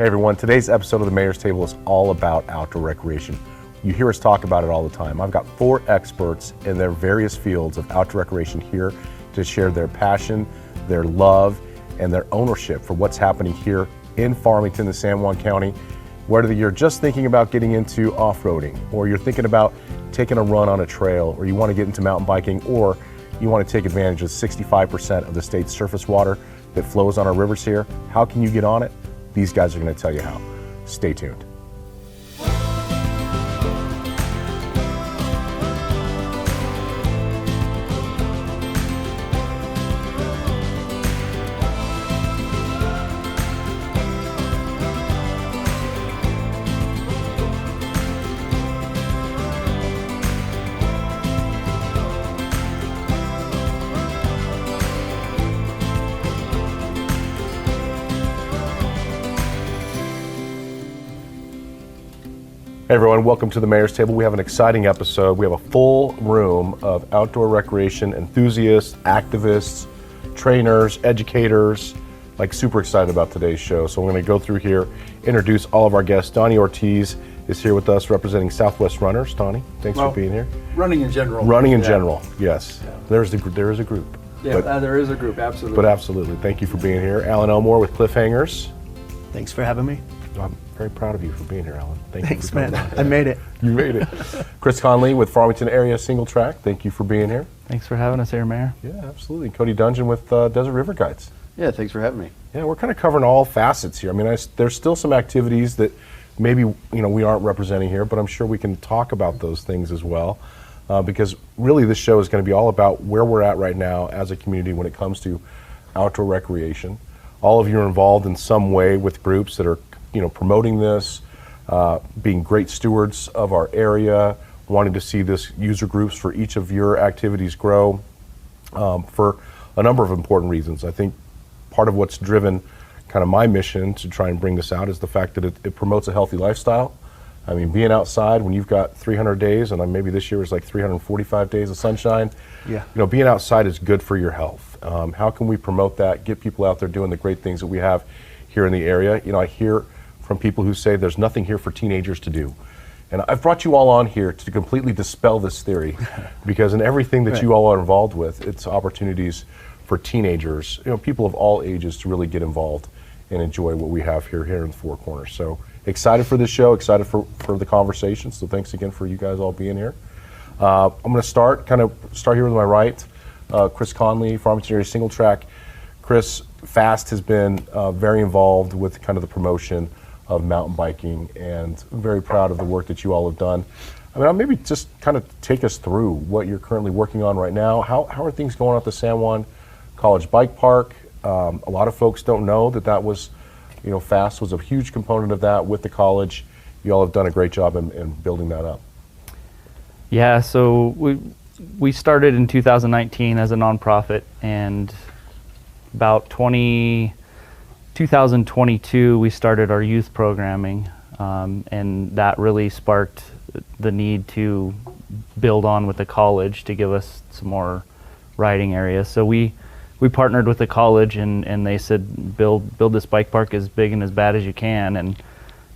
Hey everyone, today's episode of the Mayor's Table is all about outdoor recreation. You hear us talk about it all the time. I've got 4 experts in their various fields of outdoor recreation here to share their passion, their love, and their ownership for what's happening here in Farmington, in San Juan County. Whether you're just thinking about getting into off-roading, or you're thinking about taking a run on a trail, or you want to get into mountain biking, or you want to take advantage of 65% of the state's surface water that flows on our rivers here, how can you get on it? These guys are going to tell you how. Stay tuned. Hey everyone, welcome to the Mayor's Table. We have an exciting episode. We have a full room of outdoor recreation enthusiasts, activists, trainers, educators. Like, super excited about today's show. So we're going to go through here, introduce all of our guests. Donnie Ortiz is here with us representing Southwest Runners. Donnie, thanks for being here. Running in general. Running in general, yes. Yeah. There is a group. Yeah, there is a group, absolutely. But absolutely, thank you for being here. Alan Elmore with Cliffhangers. Thanks for having me. I'm very proud of you for being here, Alan. Thanks, man. I made it. You made it. Chris Conley with Farmington Area Single Track. Thank you for being here. Thanks for having us here, Mayor. Yeah, absolutely. Cody Dungeon with Desert River Guides. Yeah, thanks for having me. Yeah, we're kind of covering all facets here. I mean, there's still some activities that maybe we aren't representing here, but I'm sure we can talk about those things as well, because really this show is going to be all about where we're at right now as a community when it comes to outdoor recreation. All of you are involved in some way with groups that are promoting this, being great stewards of our area, wanting to see this user groups for each of your activities grow for a number of important reasons. I think part of what's driven kind of my mission to try and bring this out is the fact that it promotes a healthy lifestyle. I mean, being outside when you've got 300 days, and maybe this year is like 345 days of sunshine, being outside is good for your health. How can we promote that, get people out there doing the great things that we have here in the area? I hear from people who say there's nothing here for teenagers to do. And I've brought you all on here to completely dispel this theory, because in everything that you all are involved with, it's opportunities for teenagers, people of all ages, to really get involved and enjoy what we have here in the Four Corners. So excited for this show, excited for the conversation. So thanks again for you guys all being here. I'm going to start here with my right. Chris Conley, Farmington Area Single Track. Chris, FAST has been very involved with kind of the promotion of mountain biking, and very proud of the work that you all have done. I mean, maybe just kind of take us through what you're currently working on right now. How are things going at the San Juan College Bike Park? A lot of folks don't know that was, FAST was a huge component of that with the college. You all have done a great job in building that up. Yeah, so we started in 2019 as a nonprofit, and about 2022 we started our youth programming, and that really sparked the need to build on with the college to give us some more riding areas. So we partnered with the college, and they said build this bike park as big and as bad as you can. And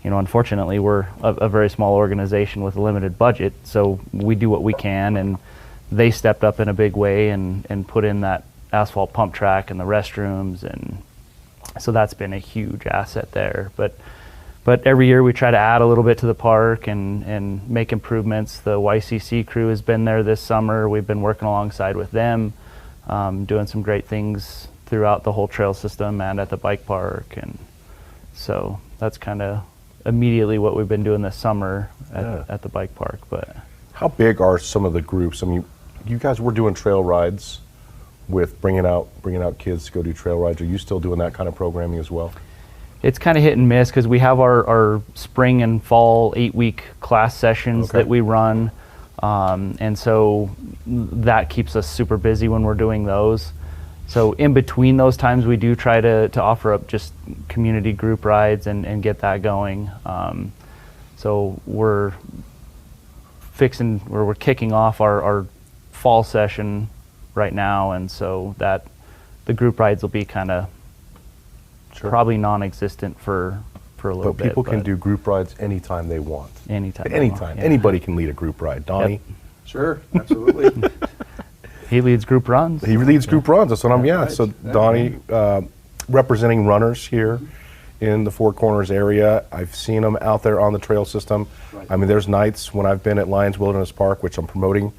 unfortunately we're a very small organization with a limited budget, so we do what we can, and they stepped up in a big way and put in that asphalt pump track and the restrooms, and so that's been a huge asset there. But every year we try to add a little bit to the park and make improvements. The YCC crew has been there this summer. We've been working alongside with them, doing some great things throughout the whole trail system and at the bike park. And so that's kind of immediately what we've been doing this summer at the bike park. But how big are some of the groups? I mean, you guys were doing trail rides with bringing out kids to go do trail rides. Are you still doing that kind of programming as well? It's kind of hit and miss, because we have our spring and fall 8-week class sessions that we run, and so that keeps us super busy when we're doing those. So in between those times, we do try to offer up just community group rides and get that going. So we're kicking off our fall session right now, and so that the group rides will be kind of probably non-existent for for a little But bit. people can do group rides anytime they want. anytime. they want, Anytime. yeah. Anybody can lead a group ride. Donnie, Sure, absolutely. He leads group runs. he leads group runs. That's what I'm, yeah. Right. So Yeah. Donnie, representing runners here in the Four Corners area. I've seen them out there on the trail system. Right. I mean, there's nights when I've been at Lions Wilderness Park, which I'm promoting.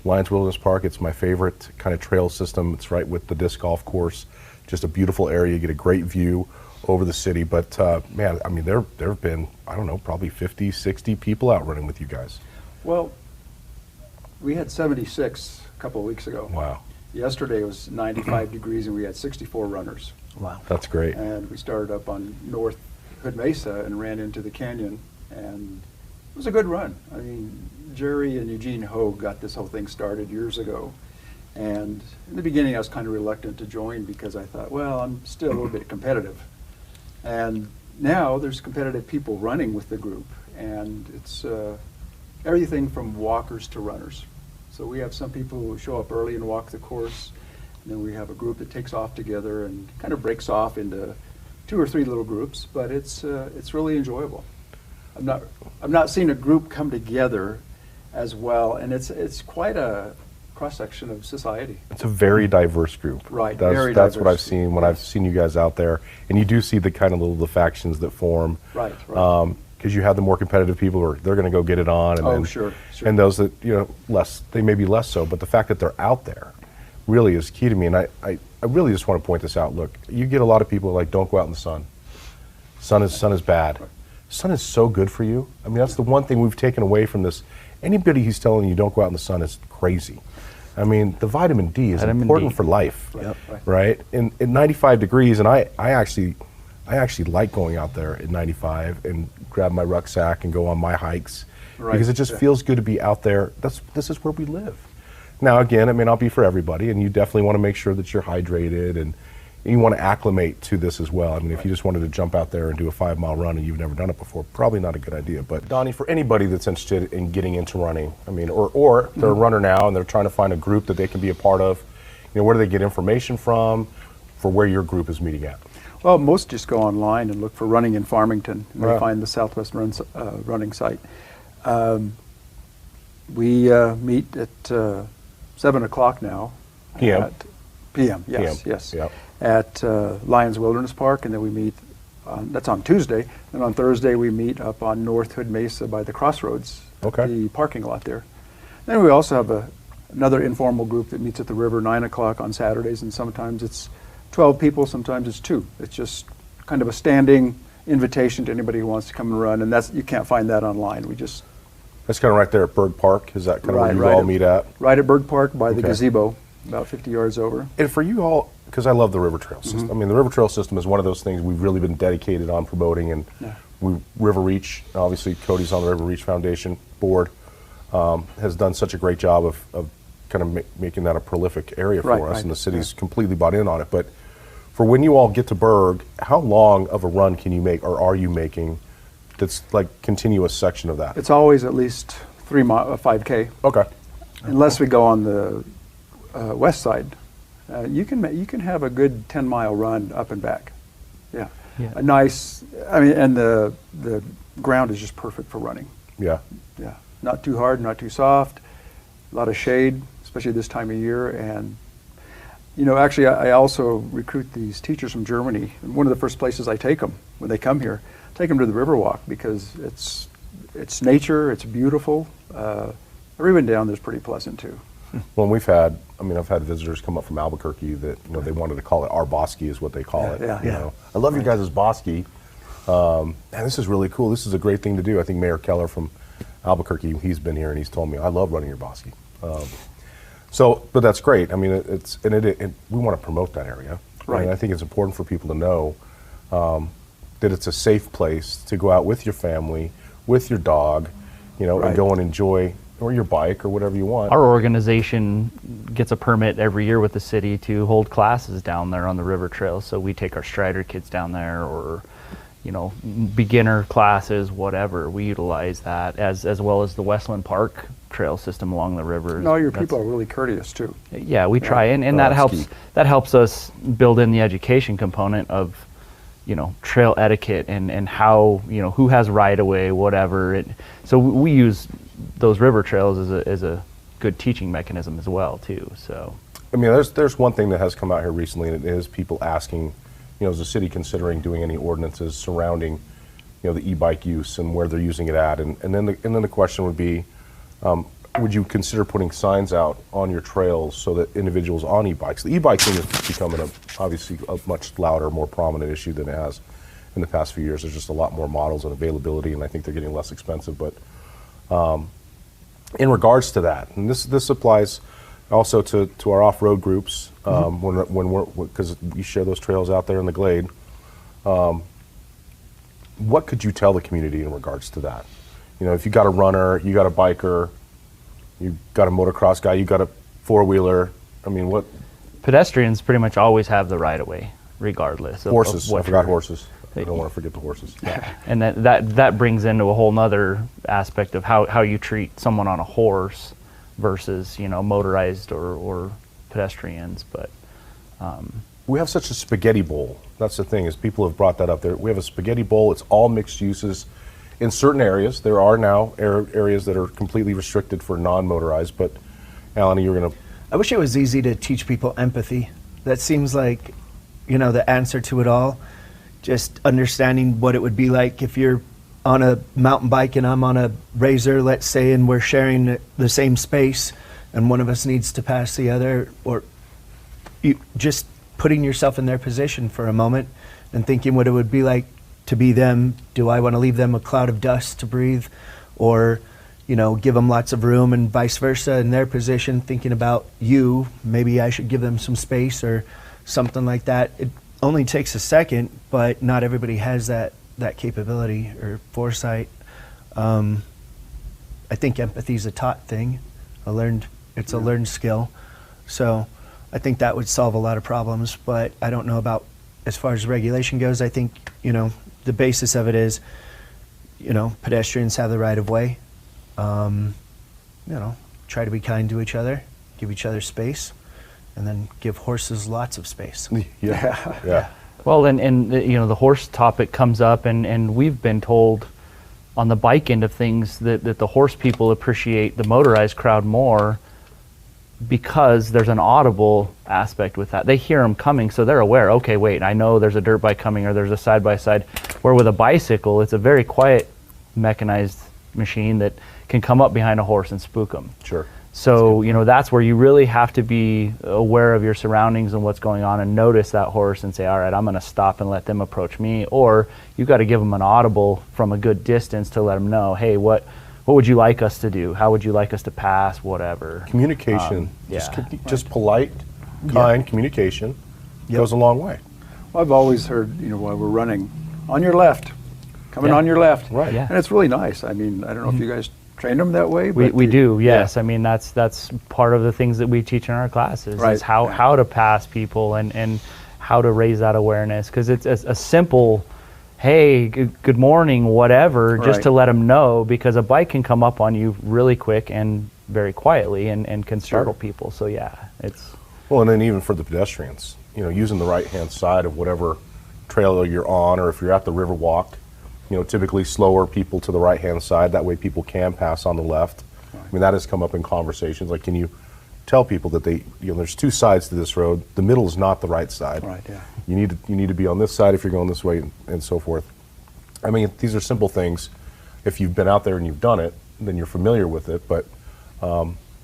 Lions Wilderness Park, it's my favorite kind of trail system. It's right with the disc golf course. Just a beautiful area. You get a great view over the city. But man, I mean, there have been, I don't know, probably 50, 60 people out running with you guys. Well, we had 76 a couple of weeks ago. Wow, Yesterday was 95 degrees and we had 64 runners. Wow. that's great. And we started up on North Hood Mesa and ran into the canyon, and it was a good run. I mean, Jerry and Eugene Hogue got this whole thing started years ago. And in the beginning, I was kind of reluctant to join because I thought, well, I'm still a little bit competitive. And now there's competitive people running with the group, and it's everything from walkers to runners. So we have some people who show up early and walk the course, and then we have a group that takes off together and kind of breaks off into 2 or 3 little groups, but it's really enjoyable. I'm not seeing a group come together as well, and it's quite a cross-section of society. It's a very diverse group. Right, That's, very that's what I've diverse. seen when I've seen you guys out there. And you do see the kind of the factions that form. Right. Because you have the more competitive people who are, they're going to go get it on. And Oh, then, sure. And those that, they may be less so, but the fact that they're out there really is key to me. And I really just want to point this out. Look, you get a lot of people like, don't go out in the sun. Sun is bad. Sun is so good for you. I mean, that's the one thing we've taken away from this. Anybody who's telling you don't go out in the sun is crazy. I mean, the vitamin D is Vitamin important D. for life, Yep. right? In 95 degrees, and I actually like going out there at 95 and grab my rucksack and go on my hikes Right. because it just feels good to be out there. This is where we live. Now, again, it may not be for everybody, and you definitely want to make sure that you're hydrated and you want to acclimate to this as well. I mean, if you just wanted to jump out there and do a 5-mile run and you've never done it before, probably not a good idea. But Donnie, for anybody that's interested in getting into running, I mean, or they're a runner now and they're trying to find a group that they can be a part of, where do they get information from for where your group is meeting at? Well, most just go online and look for running in Farmington, and Right. they find the Southwest running site. We meet at 7 o'clock now. PM. PM, yes, PM, yes. yep. At Lions Wilderness Park, and then we meet, that's on Tuesday, and on Thursday we meet up on North Hood Mesa by the crossroads, Okay. the parking lot there. Then we also have another informal group that meets at the river 9 o'clock on Saturdays, and sometimes it's 12 people, sometimes it's 2. It's just kind of a standing invitation to anybody who wants to come and run, and you can't find that online. We just That's kind of right there at Berg Park. Is that kind of where Right, you right all at- meet at? right at Berg Park by the Okay. gazebo, about 50 yards over. And for you all, because I love the river trail system. I mean, the river trail system is one of those things we've really been dedicated on promoting. And River Reach, obviously Cody's on the River Reach Foundation board, has done such a great job of kind of making that a prolific area for Right, us. right, And the city's completely bought in on it. But for when you all get to Berg, how long of a run can you make, or are you making, that's like continuous section of that? It's always at least 5K, Okay. unless we go on the west side. You can have a good 10-mile run up and back. Yeah. Yeah. A nice, and the ground is just perfect for running. Yeah. Yeah. Not too hard, not too soft. A lot of shade, especially this time of year. And actually, I also recruit these teachers from Germany. And one of the first places I take them when they come here, take them to the Riverwalk because it's nature, it's beautiful. Everyone down there's pretty pleasant too. Well, I've had visitors come up from Albuquerque that, they wanted to call it our bosque is what they call it. Yeah. you know. I love you guys' bosque. And this is really cool. This is a great thing to do. I think Mayor Keller from Albuquerque, he's been here and he's told me, I love running your bosque. But that's great. I mean, we want to promote that area. Right. And I think it's important for people to know that it's a safe place to go out with your family, with your dog, and Right. go and enjoy, or your bike or whatever you want. Our organization gets a permit every year with the city to hold classes down there on the river trail. So we take our Strider kids down there, or beginner classes, whatever. We utilize that as well as the Westland Park trail system along the river. No, your people are really courteous too. Yeah, we try, and Oh, that that's helps. key. That helps us build in the education component of trail etiquette and how, who has right of way, whatever. So we use those river trails as a good teaching mechanism as well too. So I mean, there's one thing that has come out here recently, and it is people asking, is the city considering doing any ordinances surrounding, the e-bike use and where they're using it at, and then the question would be, would you consider putting signs out on your trails so that individuals on e-bikes, the e-bike thing is becoming obviously a much louder, more prominent issue than it has in the past few years. There's just a lot more models and availability, and I think they're getting less expensive. But in regards to that, and this applies also to our off-road groups, because we share those trails out there in the glade. What could you tell the community in regards to that? If you got a runner, you got a biker, you got a motocross guy, you got a four-wheeler. I mean, what? Pedestrians pretty much always have the right of way, regardless. Horses. Of I forgot horses. I don't want to forget the horses. Yeah, and that brings into a whole nother aspect of how you treat someone on a horse versus motorized or pedestrians. But we have such a spaghetti bowl. That's the thing, is people have brought that up there. We have a spaghetti bowl. It's all mixed uses. In certain areas, there are now areas that are completely restricted for non-motorized. But Alan, you're going to. I wish it was easy to teach people empathy. That seems like, the answer to it all. Just understanding what it would be like if you're on a mountain bike and I'm on a razor, let's say, and we're sharing the same space, and one of us needs to pass the other, or you just putting yourself in their position for a moment and thinking what it would be like to be them. Do I want to leave them a cloud of dust to breathe, or give them lots of room, and vice versa in their position, thinking about you, maybe I should give them some space or something like that. It only takes a second, but not everybody has that capability or foresight. I think empathy is a taught thing, it's a learned skill. So I think that would solve a lot of problems, but I don't know about as far as regulation goes. I think, the basis of it is, pedestrians have the right of way. Try to be kind to each other, give each other space, and then give horses lots of space. Yeah. Well, and the horse topic comes up, and we've been told on the bike end of things that the horse people appreciate the motorized crowd more because there's an audible aspect with that. They hear them coming, so they're aware, okay, wait, I know there's a dirt bike coming or there's a side-by-side. Where with a bicycle, it's a very quiet mechanized machine that can come up behind a horse and spook them. Sure. So, that's where you really have to be aware of your surroundings and what's going on and notice that horse and say, all right, I'm going to stop and let them approach me. Or you got to give them an audible from a good distance to let them know, hey, what would you like us to do? How would you like us to pass? Whatever. Communication. Just polite, kind communication goes a long way. Well, I've always heard, while we're running, on your left, coming on your left. Right. Yeah. And it's really nice. I mean, I don't know if you guys train them that way. But We do, yes. Yeah. I mean, that's part of the things that we teach in our classes, Right. is how to pass people and how to raise that awareness. Because it's a simple, hey, good morning, whatever, just Right. to let them know, because a bike can come up on you really quick and very quietly and can startle people. So yeah, it's... Well, and then even for the pedestrians, using the right-hand side of whatever trail you're on, or if you're at the river walk, typically slower people to the right-hand side. That way people can pass on the left. Right. I mean, that has come up in conversations. Like, can you tell people that there's two sides to this road. The middle is not the right side. Right, yeah. You need to be on this side if you're going this way, and so forth. I mean, these are simple things. If you've been out there and you've done it, then you're familiar with it. But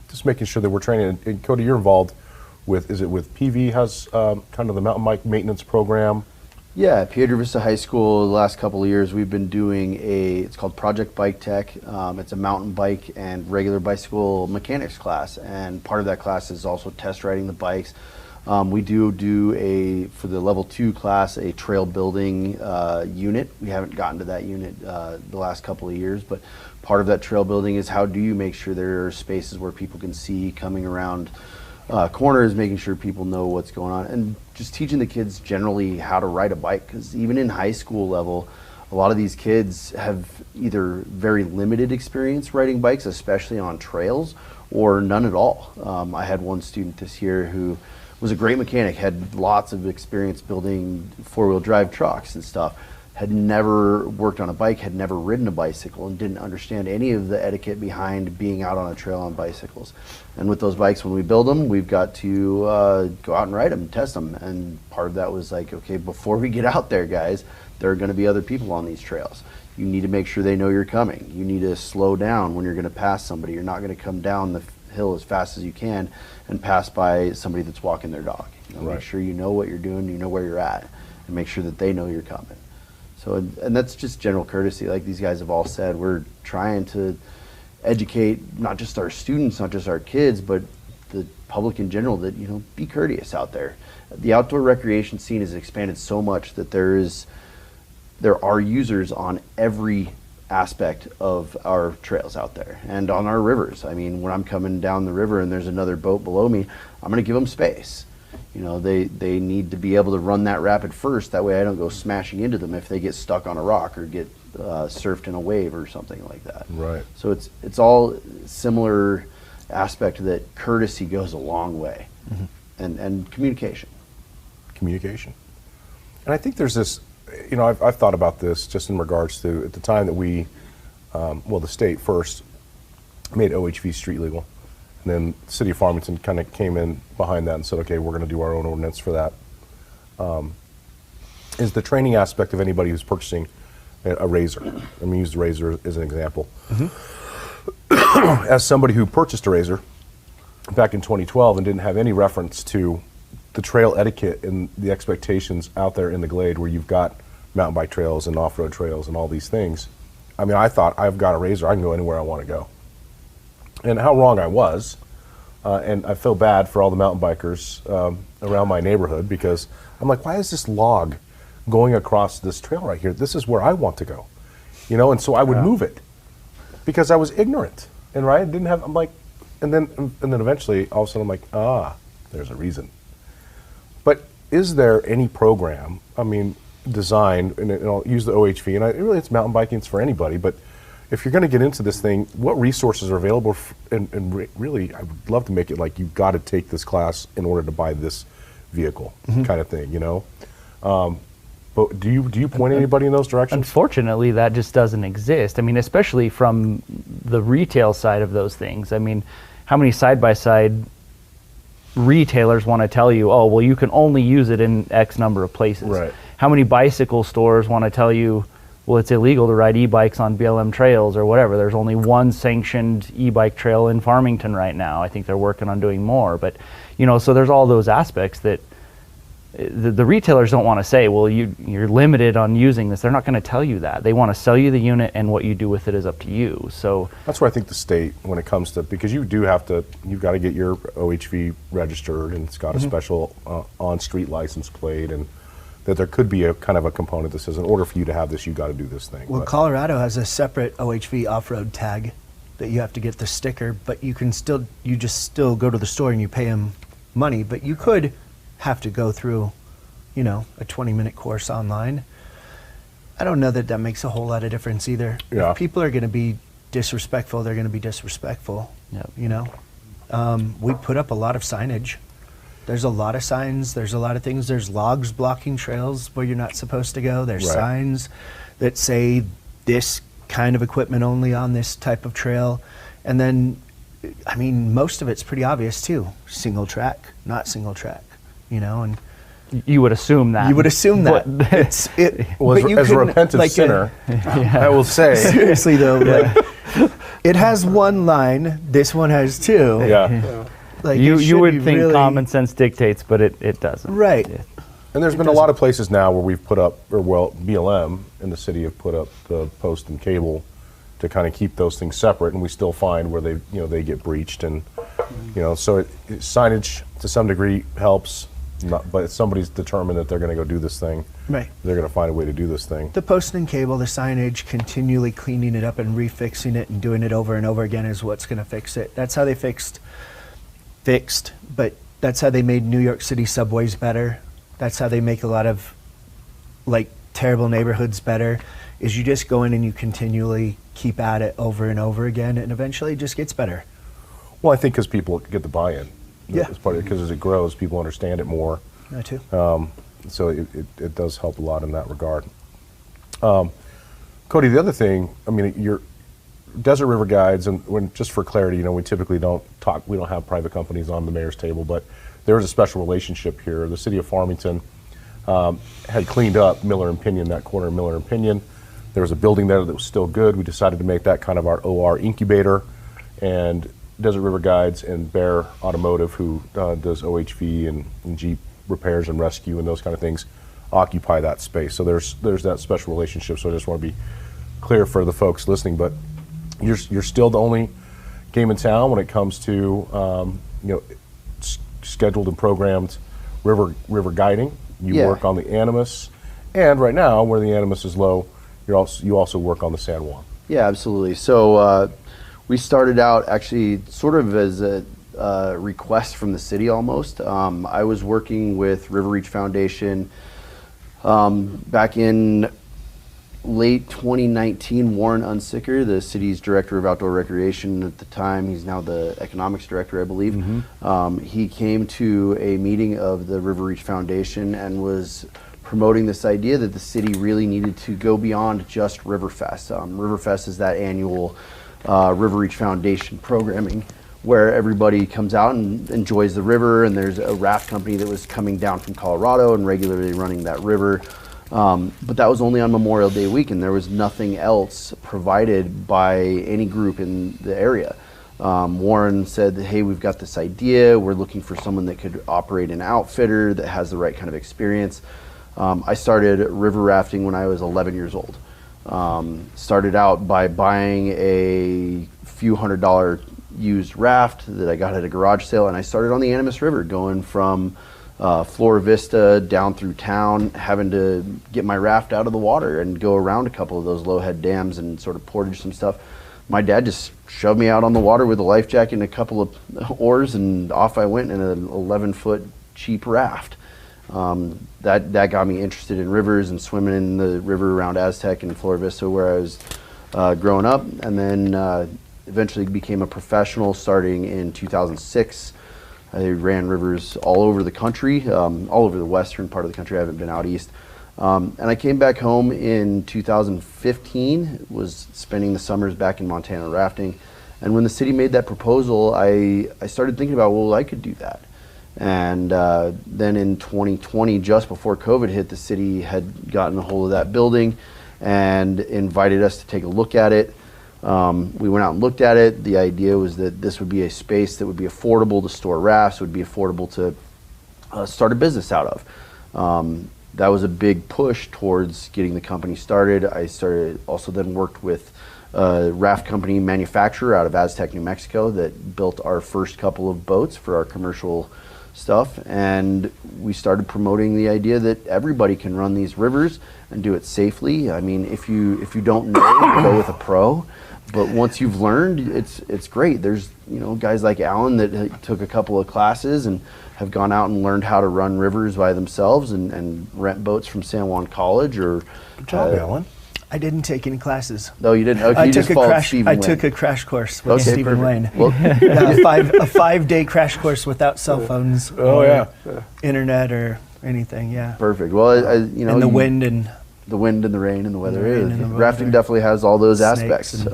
just making sure that we're training. And Cody, you're involved with, is it with PV has kind of the mountain bike maintenance program? Yeah, at Piedra Vista High School, the last couple of years, we've been doing it's called Project Bike Tech. It's a mountain bike and regular bicycle mechanics class, and part of that class is also test riding the bikes. We do for the level 2 class, a trail building unit. We haven't gotten to that unit the last couple of years, but part of that trail building is how do you make sure there are spaces where people can see coming around corners, making sure people know what's going on, and just teaching the kids generally how to ride a bike, because even in high school level, a lot of these kids have either very limited experience riding bikes, especially on trails, or none at all. I had one student this year who was a great mechanic, had lots of experience building four-wheel drive trucks and stuff, had never worked on a bike, had never ridden a bicycle, and didn't understand any of the etiquette behind being out on a trail on bicycles. And with those bikes, when we build them, we've got to go out and ride them, test them. And part of that was like, okay, before we get out there, guys, there are going to be other people on these trails. You need to make sure they know you're coming. You need to slow down when you're going to pass somebody. You're not going to come down the hill as fast as you can and pass by somebody that's walking their dog. You know, Right. Make sure you know what you're doing, you know where you're at, and make sure that they know you're coming. So, and that's just general courtesy. Like these guys have all said, we're trying to educate not just our students, not just our kids, but the public in general that, you know, be courteous out there. The outdoor recreation scene has expanded so much that there are users on every aspect of our trails out there and on our rivers. I mean, when I'm coming down the river and there's another boat below me, I'm going to give them space. You know, they need to be able to run that rapid first. That way I don't go smashing into them if they get stuck on a rock or get surfed in a wave or something like that. Right. So it's all similar aspect that courtesy goes a long way, and communication. Communication. And I think there's this, you know, I've thought about this just in regards to at the time that we, the state first made OHV street legal. And then the city of Farmington kind of came in behind that and said, okay, we're going to do our own ordinance for that. Is the training aspect of anybody who's purchasing a razor. I'm going to use the razor as an example. As somebody who purchased a razor back in 2012 and didn't have any reference to the trail etiquette and the expectations out there in the glade where you've got mountain bike trails and off-road trails and all these things, I mean, I thought I've got a razor, I can go anywhere I want to go. And how wrong I was, and I feel bad for all the mountain bikers around my neighborhood because I'm like, why is this log going across this trail right here? This is where I want to go, you know. And so I would move it because I was ignorant, and right, didn't have. I'm like, and then eventually, all of a sudden, I'm like, there's a reason. But is there any program? I mean, designed, and I'll use the OHV, and really, it's mountain biking. It's for anybody, but if you're going to get into this thing, what resources are available? And really, I would love to make it like you've got to take this class in order to buy this vehicle, kind of thing, you know. But do you point anybody in those directions? Unfortunately, that just doesn't exist. I mean, especially from the retail side of those things. I mean, how many side-by-side retailers want to tell you, oh, well, you can only use it in X number of places? Right. How many bicycle stores want to tell you, well, it's illegal to ride e-bikes on BLM trails or whatever. There's only one sanctioned e-bike trail in Farmington right now. I think they're working on doing more. But, you know, so there's all those aspects that the retailers don't want to say, well, you're limited on using this. They're not going to tell you that. They want to sell you the unit, and what you do with it is up to you. So that's where I think the state, when it comes to, because you've got to get your OHV registered, and it's got a special on-street license plate, and that there could be a kind of a component that says, in order for you to have this, you've got to do this thing. Well, Colorado has a separate OHV off-road tag that you have to get the sticker, but you just still go to the store and you pay them money, but you could have to go through, you know, a 20-minute course online. I don't know that makes a whole lot of difference either. Yeah. If people are going to be disrespectful, they're going to be disrespectful. Yep. You know, we put up a lot of signage. There's a lot of signs. There's a lot of things. There's logs blocking trails where you're not supposed to go. There's Right. signs that say this kind of equipment only on this type of trail. And then, I mean, most of it's pretty obvious too. Single track, not single track, you know, and you would assume that. you would assume that. Well, but you as a couldn't, repentant like, sinner, I will say, seriously though, like, it has one line, this one has two. yeah. Like, it you should would be think really- common sense dictates, but it doesn't. Right. Yeah. And there's been a lot of places now where we've put up, BLM in the city have put up the post and cable to kind of keep those things separate, and we still find where they get breached, and so signage to some degree helps, but if somebody's determined that they're going to go do this thing, Right. they're going to find a way to do this thing. The post and cable, the signage, continually cleaning it up and refixing it and doing it over and over again is what's going to fix it. That's how they fixed, but that's how they made New York City subways better. That's how they make a lot of like terrible neighborhoods better, is you just go in and you continually keep at it over and over again, and eventually it just gets better. Well, I think because people get the buy-in. Yeah. As part of, because as it grows, people understand it more. That too. So it does help a lot in that regard. Cody, the other thing, I mean, your Desert River Guides, and when, just for clarity, you know, we typically don't have private companies on the mayor's table, but there is a special relationship here. The city of Farmington had cleaned up Miller and Pinion, that corner of Miller and Pinion. There was a building there that was still good. We decided to make that kind of our OR incubator, and Desert River Guides and Bear Automotive, who does OHV and Jeep repairs and rescue and those kind of things, occupy that space. So there's that special relationship. So I just want to be clear for the folks listening, but you're still the only game in town when it comes to you know, scheduled and programmed river guiding. You Yeah. work on the Animas, and right now where the Animas is low, you also work on the San Juan. Yeah, absolutely. So we started out actually sort of as a request from the city almost. I was working with River Reach Foundation back in late 2019. Warren Unsicker, the city's director of outdoor recreation at the time, he's now the economics director, I believe. He came to a meeting of the River Reach Foundation and was promoting this idea that the city really needed to go beyond just Riverfest. Riverfest is that annual River Reach Foundation programming where everybody comes out and enjoys the river, and there's a raft company that was coming down from Colorado and regularly running that river. But that was only on Memorial Day weekend. There was nothing else provided by any group in the area. Warren said, hey, we've got this idea. We're looking for someone that could operate an outfitter that has the right kind of experience. I started river rafting when I was 11 years old. Started out by buying a few $100 used raft that I got at a garage sale, and I started on the Animas River, going from Flora Vista down through town, having to get my raft out of the water and go around a couple of those low head dams and sort of portage some stuff. My dad just shoved me out on the water with a life jacket and a couple of oars, and off I went in an 11-foot cheap raft. That got me interested in rivers and swimming in the river around Aztec and Flora Vista where I was growing up, and then eventually became a professional starting in 2006. I ran rivers all over the country, all over the western part of the country. I haven't been out east. And I came back home in 2015, was spending the summers back in Montana rafting. And when the city made that proposal, I started thinking about, well, I could do that. And then in 2020, just before COVID hit, the city had gotten a hold of that building and invited us to take a look at it. We went out and looked at it. The idea was that this would be a space that would be affordable to store rafts, would be affordable to start a business out of. That was a big push towards getting the company started. I also then worked with a raft company manufacturer out of Aztec, New Mexico, that built our first couple of boats for our commercial stuff, and we started promoting the idea that everybody can run these rivers and do it safely. I mean, if you don't know, go with a pro. But once you've learned, it's great. There's guys like Alan that took a couple of classes and have gone out and learned how to run rivers by themselves and rent boats from San Juan College. Or Good job, Alan. I didn't take any classes. No, you didn't. Okay, I you took just a followed crash. Stephen I Wayne. took a crash course with Okay, Stephen Wayne. perfect. Well, Yeah, a 5-day crash course without cell phones. Oh, or yeah. internet or anything. Yeah. perfect. Well, And the wind and the wind and the rain and the weather. rain and the Rafting weather. definitely has all those Snakes aspects.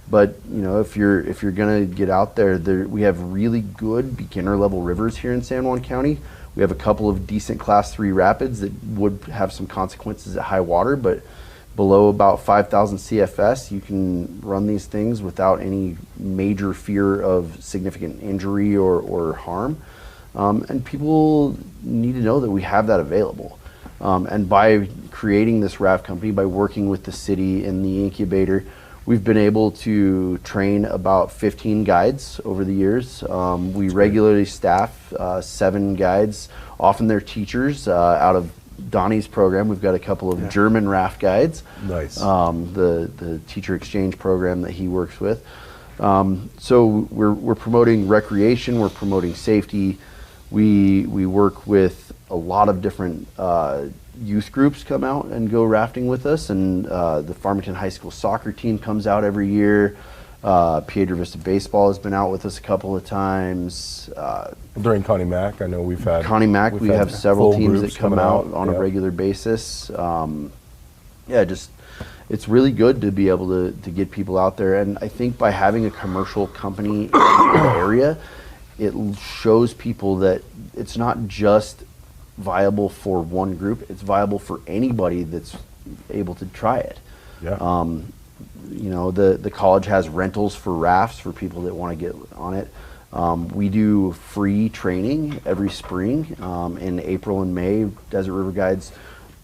But if you're gonna get out there, we have really good beginner level rivers here in San Juan County. We have a couple of decent Class 3 rapids that would have some consequences at high water, but below about 5,000 CFS, you can run these things without any major fear of significant injury or harm. And people need to know that we have that available. And by creating this raft company, by working with the city in the incubator, we've been able to train about 15 guides over the years. We regularly staff 7 guides. Often they're teachers out of Donnie's program. We've got a couple of German raft guides. Nice. The teacher exchange program that he works with. So we're promoting recreation. We're promoting safety. We work with a lot of different youth groups come out and go rafting with us, and the Farmington High School soccer team comes out every year. Piedra Vista Baseball has been out with us a couple of times. During Connie Mac, I know we've had Connie Mac, we've we had have several full teams groups that come coming out on yeah. a regular basis. Yeah, just it's really good to be able to get people out there. And I think by having a commercial company in the area, it shows people that it's not just viable for one group, it's viable for anybody that's able to try it. Yeah. You know, the college has rentals for rafts for people that want to get on it. We do free training every spring. In April and May, Desert River Guides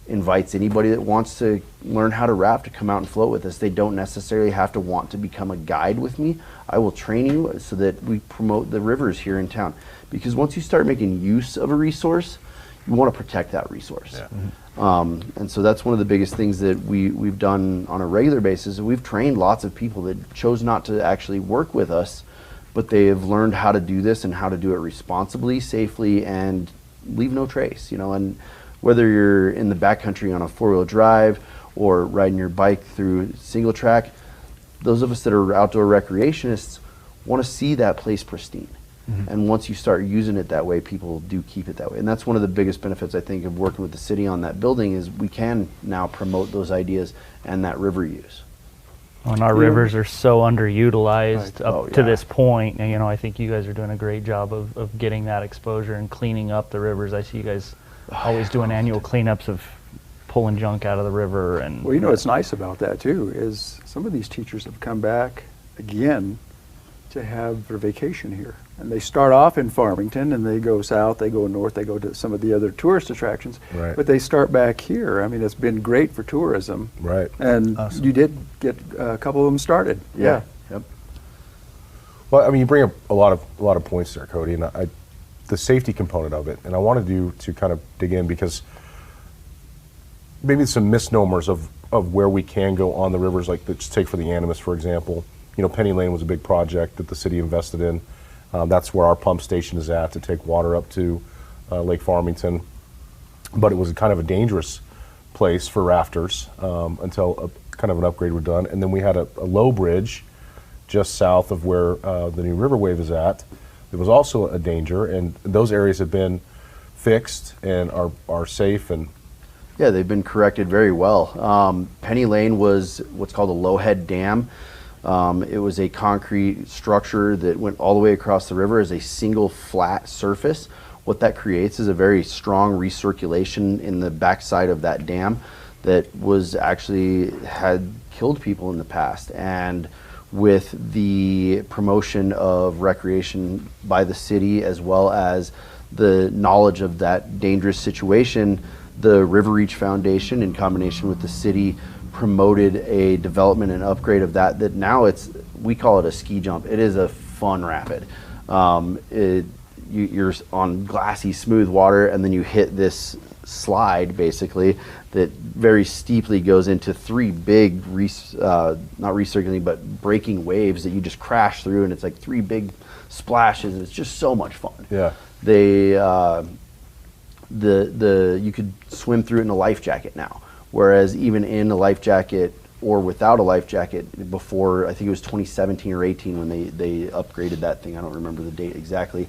invites anybody that wants to learn how to raft to come out and float with us. They don't necessarily have to want to become a guide with me. I will train you so that we promote the rivers here in town. Because once you start making use of a resource, you want to protect that resource. Yeah. And so that's one of the biggest things that we've done on a regular basis. We've trained lots of people that chose not to actually work with us, but they have learned how to do this and how to do it responsibly, safely, and leave no trace. You know, and whether you're in the backcountry on a 4-wheel drive or riding your bike through single track, those of us that are outdoor recreationists want to see that place pristine. And once you start using it that way, people do keep it that way. And that's one of the biggest benefits, I think, of working with the city on that building is we can now promote those ideas and that river use. And our rivers are so underutilized Right. up Oh, to yeah. this point. And, you know, I think you guys are doing a great job of getting that exposure and cleaning up the rivers. I see you guys always doing annual cleanups of pulling junk out of the river. And Well, you know what's nice about that too is some of these teachers have come back again to have their vacation here. And they start off in Farmington and they go south, they go north, they go to some of the other tourist attractions. Right. But they start back here. I mean, it's been great for tourism. Right. And Awesome. you did get a couple of them started. Yeah. Yep. Well, I mean, you bring up a lot of points there, Cody, and the safety component of it, and I wanted you to kind of dig in because maybe some misnomers of where we can go on the rivers, like let's take for the Animas, for example. You know, Penny Lane was a big project that the city invested in. That's where our pump station is at to take water up to Lake Farmington. But it was kind of a dangerous place for rafters until kind of an upgrade was done. And then we had a low bridge just south of where the new River Wave is at. It was also a danger, and those areas have been fixed and are safe. And Yeah, they've been corrected very well. Penny Lane was what's called a low-head dam. It was a concrete structure that went all the way across the river as a single flat surface. What that creates is a very strong recirculation in the backside of that dam that was actually had killed people in the past. And with the promotion of recreation by the city as well as the knowledge of that dangerous situation, the River Reach Foundation in combination with the city promoted a development and upgrade of that now we call it a ski jump. It is a fun rapid. You're on glassy smooth water and then you hit this slide basically that very steeply goes into 3 big not recirculating but breaking waves that you just crash through, and it's like 3 big splashes. It's just so much fun. yeah, They you could swim through it in a life jacket now. Whereas even in a life jacket or without a life jacket before, I think it was 2017 or 18 when they upgraded that thing. I don't remember the date exactly.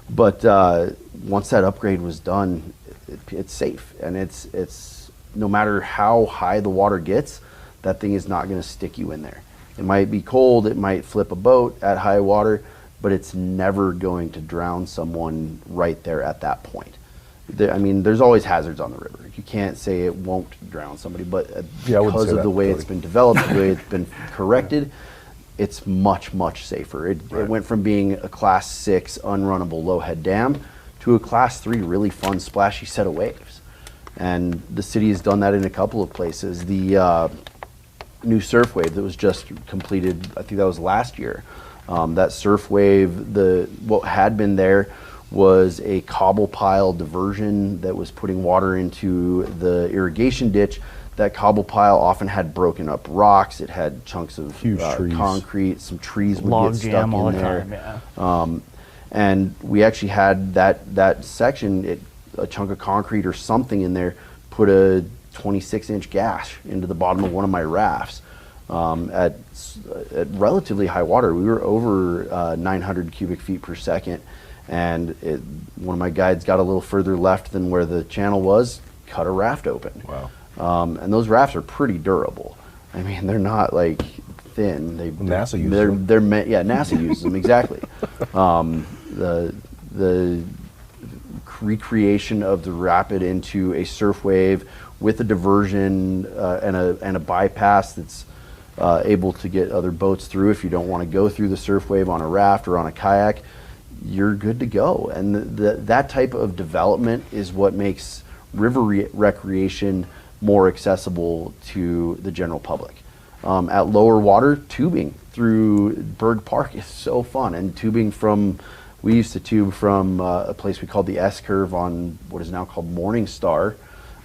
But once that upgrade was done, it's safe. And it's no matter how high the water gets, that thing is not going to stick you in there. It might be cold, it might flip a boat at high water, but it's never going to drown someone right there at that point. I mean, there's always hazards on the river. You can't say it won't drown somebody, but Yeah, I wouldn't because say of that, the way Cody. it's been developed, the way it's been corrected, it's much, much safer. It went from being a class 6 unrunnable low head dam to a class 3 really fun splashy set of waves. And the city has done that in a couple of places. The new surf wave that was just completed, I think that was last year. That surf wave, what had been there was a cobble pile diversion that was putting water into the irrigation ditch. That cobble pile often had broken up rocks. It had chunks of Huge trees. concrete. Some trees would log get stuck jam all in the there. time. Yeah. And we actually had that section, a chunk of concrete or something in there, put a 26-inch gash into the bottom of one of my rafts. At relatively high water. We were over 900 cubic feet per second, and one of my guides got a little further left than where the channel was, cut a raft open. Wow. And those rafts are pretty durable. I mean, they're not like thin. NASA uses them. NASA uses them, exactly. The recreation of the rapid into a surf wave with a diversion and a bypass that's able to get other boats through. If you don't want to go through the surf wave on a raft or on a kayak, you're good to go. And that type of development is what makes river recreation more accessible to the general public. At lower water, tubing through Berg Park is so fun. And we used to tube from a place we called the S Curve on what is now called Morning Star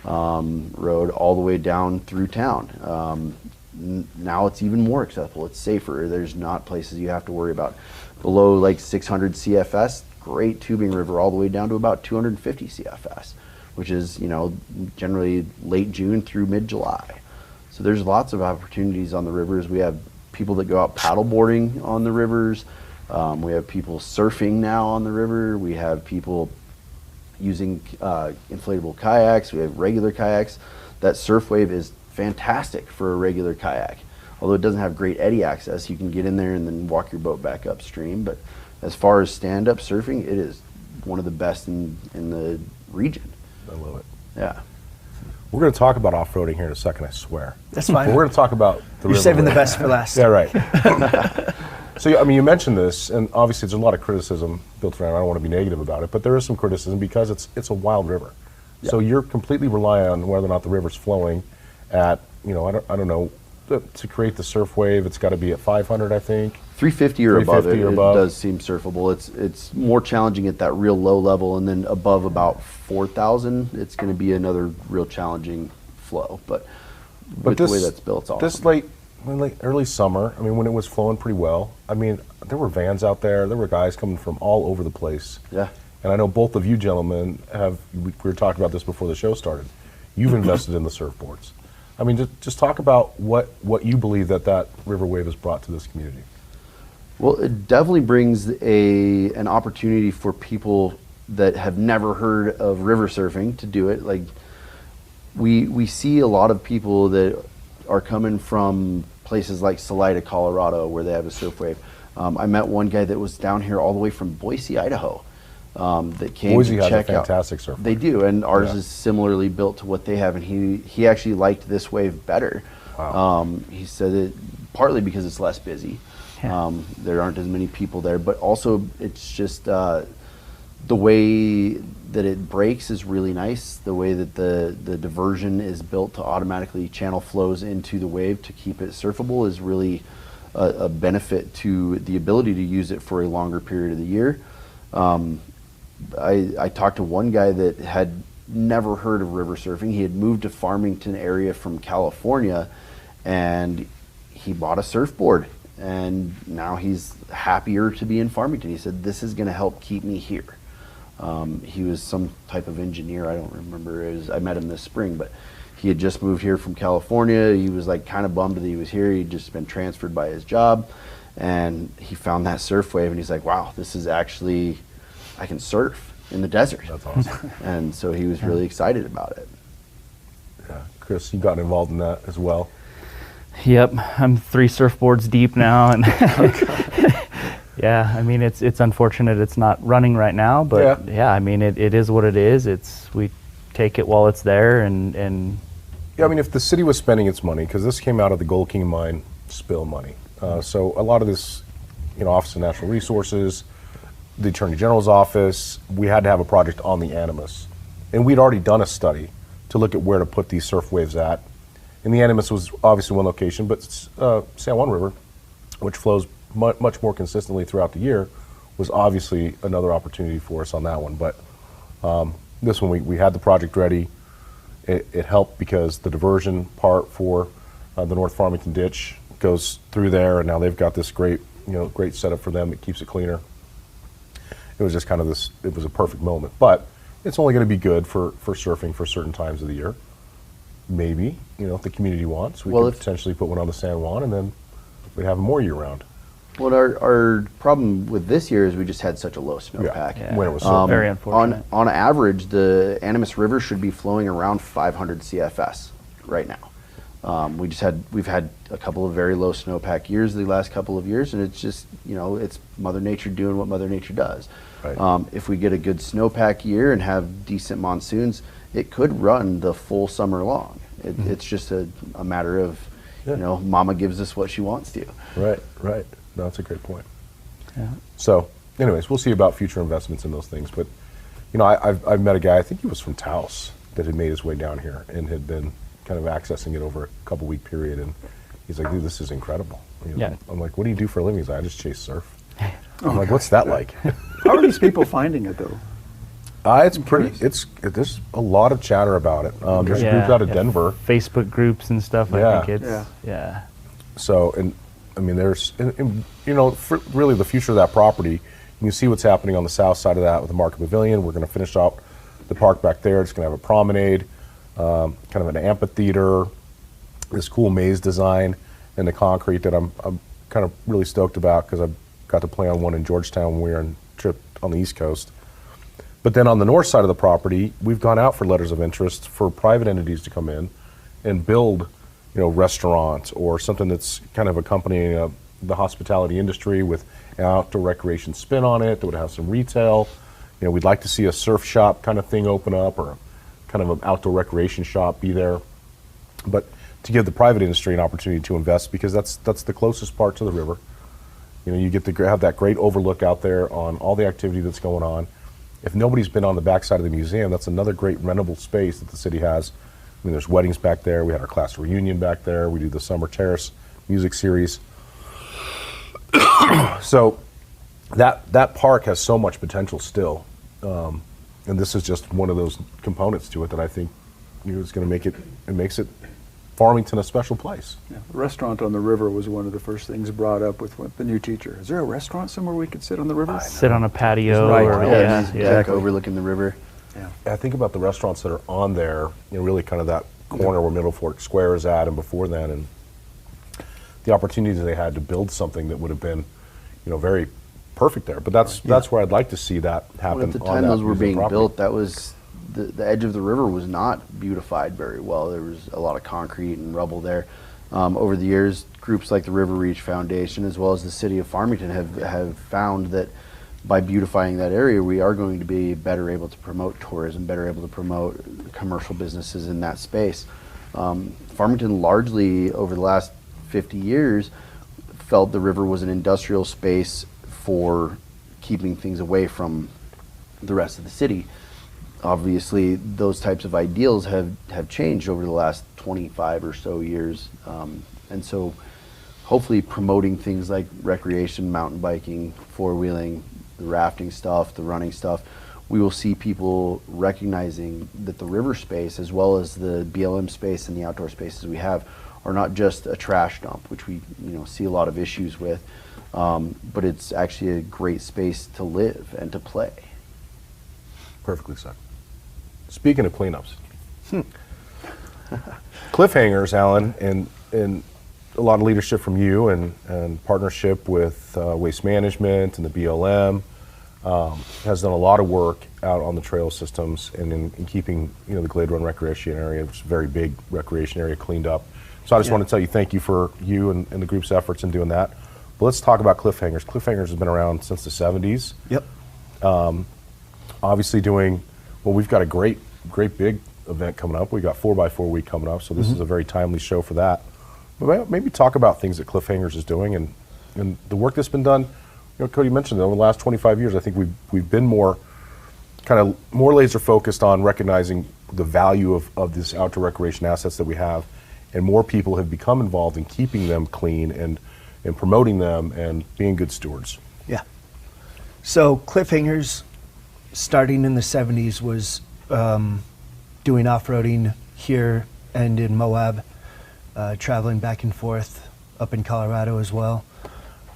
Road all the way down through town. Now it's even more accessible. It's safer. There's not places you have to worry about. Below like 600 CFS, great tubing river all the way down to about 250 CFS, which is, generally late June through mid-July. So there's lots of opportunities on the rivers. We have people that go out paddle boarding on the rivers. We have people surfing now on the river. We have people using inflatable kayaks. We have regular kayaks. That surf wave is fantastic for a regular kayak. Although it doesn't have great eddy access, you can get in there and then walk your boat back upstream. But as far as stand-up surfing, it is one of the best in the region. I love it. Yeah. We're going to talk about off-roading here in a second, I swear. That's fine. But we're going to talk about the You're river saving the wave. best for last. Yeah, right. So, I mean, you mentioned this, and obviously there's a lot of criticism built around. I don't want to be negative about it, but there is some criticism because it's a wild river. Yeah. So you're completely relying on whether or not the river's flowing at, I don't know, to create the surf wave. It's got to be at 500, I think. 350 or above, 350 or it above. does seem surfable. It's more challenging at that real low level, and then above about 4,000, it's going to be another real challenging flow. But with the way that's built, it's awesome. This early summer, I mean, when it was flowing pretty well, I mean, there were vans out there. There were guys coming from all over the place. Yeah. And I know both of you gentlemen we were talking about this before the show started. You've invested in the surfboards. I mean, just talk about what you believe that river wave has brought to this community. Well, it definitely brings an opportunity for people that have never heard of river surfing to do it. Like we see a lot of people that are coming from places like Salida, Colorado, where they have a surf wave. I met one guy that was down here all the way from Boise, Idaho, that came Boise to has check a fantastic out. surf wave. They do, and ours Yeah. is similarly built to what they have, and he actually liked this wave better. Wow. He said it partly because it's less busy. Yeah. There aren't as many people there, but also it's just the way that it breaks is really nice. The way that the diversion is built to automatically channel flows into the wave to keep it surfable is really a benefit to the ability to use it for a longer period of the year. I talked to one guy that had never heard of river surfing. He had moved to Farmington area from California, and he bought a surfboard. And now he's happier to be in Farmington. He said, this is going to help keep me here. He was some type of engineer. I don't remember. I met him this spring, but he had just moved here from California. He was like kind of bummed that he was here. He'd just been transferred by his job, and he found that surf wave, and he's like, wow, this is actually, I can surf in the desert. That's awesome. And so he was really excited about it. Yeah. Chris, you got involved in that as well. Yep, I'm 3 surfboards deep now, and yeah, I mean it's unfortunate it's not running right now, but yeah, I mean it is what it is. We take it while it's there, and Yeah, I mean, if the city was spending its money, because this came out of the Gold King mine spill money, so a lot of this, Office of Natural Resources, the Attorney General's office, we had to have a project on the Animus, and we'd already done a study to look at where to put these surf waves at. And the Animus was obviously one location, but San Juan River, which flows much more consistently throughout the year, was obviously another opportunity for us on that one. But this one, we had the project ready. It helped because the diversion part for the North Farmington ditch goes through there, and now they've got this great setup for them. It keeps it cleaner. It was just kind of it was a perfect moment. But it's only going to be good for surfing for certain times of the year. maybe, if the community wants, we Well, could if- potentially put one on the San Juan, and then we'd have them more year-round. Well, our problem with this year is we just had such a low snowpack. Yeah. When it was so Very unfortunate. On average, the Animas River should be flowing around 500 CFS right now. We've had a couple of very low snowpack years the last couple of years, and it's just, it's Mother Nature doing what Mother Nature does. Right. If we get a good snowpack year and have decent monsoons, it could run the full summer long. It's just a matter of, Yeah. Mama gives us what she wants to. Right. No, that's a great point. Yeah. So, anyways, we'll see about future investments in those things. But, I've met a guy, I think he was from Taos, that had made his way down here and had been kind of accessing it over a couple week period. And he's like, dude, this is incredible. Yeah. I'm like, what do you do for a living? He's like, I just chase surf. I'm like, what's that like? How are these people finding it though? It's pretty, there's a lot of chatter about it. There's a group out of Denver. Facebook groups and stuff. Yeah. I think it's Yeah. yeah. So, and I mean, there's, for really the future of that property, you can see what's happening on the south side of that with the Market Pavilion. We're going to finish out the park back there. It's going to have a promenade, kind of an amphitheater, this cool maze design in the concrete that I'm kind of really stoked about because I got to play on one in Georgetown when we were on trip on the East Coast. But then on the north side of the property, we've gone out for letters of interest for private entities to come in and build, restaurants or something that's kind of accompanying the hospitality industry with an outdoor recreation spin on it that would have some retail. We'd like to see a surf shop kind of thing open up or kind of an outdoor recreation shop be there. But to give the private industry an opportunity to invest because that's the closest part to the river. You get to have that great overlook out there on all the activity that's going on. If nobody's been on the backside of the museum, that's another great rentable space that the city has. I mean, there's weddings back there. We had our class reunion back there. We do the Summer Terrace music series. So that park has so much potential still. And this is just one of those components to it that I think is going to make it makes it Farmington a special place. Yeah. The restaurant on the river was one of the first things brought up with the new teacher. Is there a restaurant somewhere we could sit on the river? Sit on a patio. Right. Or, Yeah, yeah. Deck overlooking the river. Yeah. I think about the restaurants that are on there, really kind of that corner where Middle Fork Square is at and before then, and the opportunities they had to build something that would have been, very perfect there. But that's where I'd like to see that happen. Well, at the on time that those were museum being property. built, that was the edge of the river was not beautified very well. There was a lot of concrete and rubble there. Over the years, groups like the River Reach Foundation, as well as the city of Farmington, have found that by beautifying that area, we are going to be better able to promote tourism, better able to promote commercial businesses in that space. Farmington largely, over the last 50 years, felt the river was an industrial space for keeping things away from the rest of the city. Obviously, those types of ideals have changed over the last 25 or so years. And so hopefully promoting things like recreation, mountain biking, four-wheeling, the rafting stuff, the running stuff, we will see people recognizing that the river space, as well as the BLM space and the outdoor spaces we have, are not just a trash dump, which we see a lot of issues with, but it's actually a great space to live and to play. Perfectly said. Speaking of cleanups, cliffhangers, Alan, and a lot of leadership from you and partnership with Waste Management and the BLM has done a lot of work out on the trail systems and in keeping the Glade Run recreation area, which is a very big recreation area, cleaned up. So I just want to tell you thank you for you and the group's efforts in doing that. But let's talk about cliffhangers. Cliffhangers has been around since the 70s. Yep. Obviously doing, well, we've got a great big event coming up. We've got 4x4 week coming up, so this is a very timely show for that. But maybe talk about things that Cliffhangers is doing and the work that's been done. Cody mentioned that over the last 25 years, I think we've been more laser focused on recognizing the value of this outdoor recreation assets that we have, and more people have become involved in keeping them clean and promoting them and being good stewards. Yeah. So Cliffhangers, starting in the 70s, was doing off-roading here and in Moab, traveling back and forth up in Colorado as well.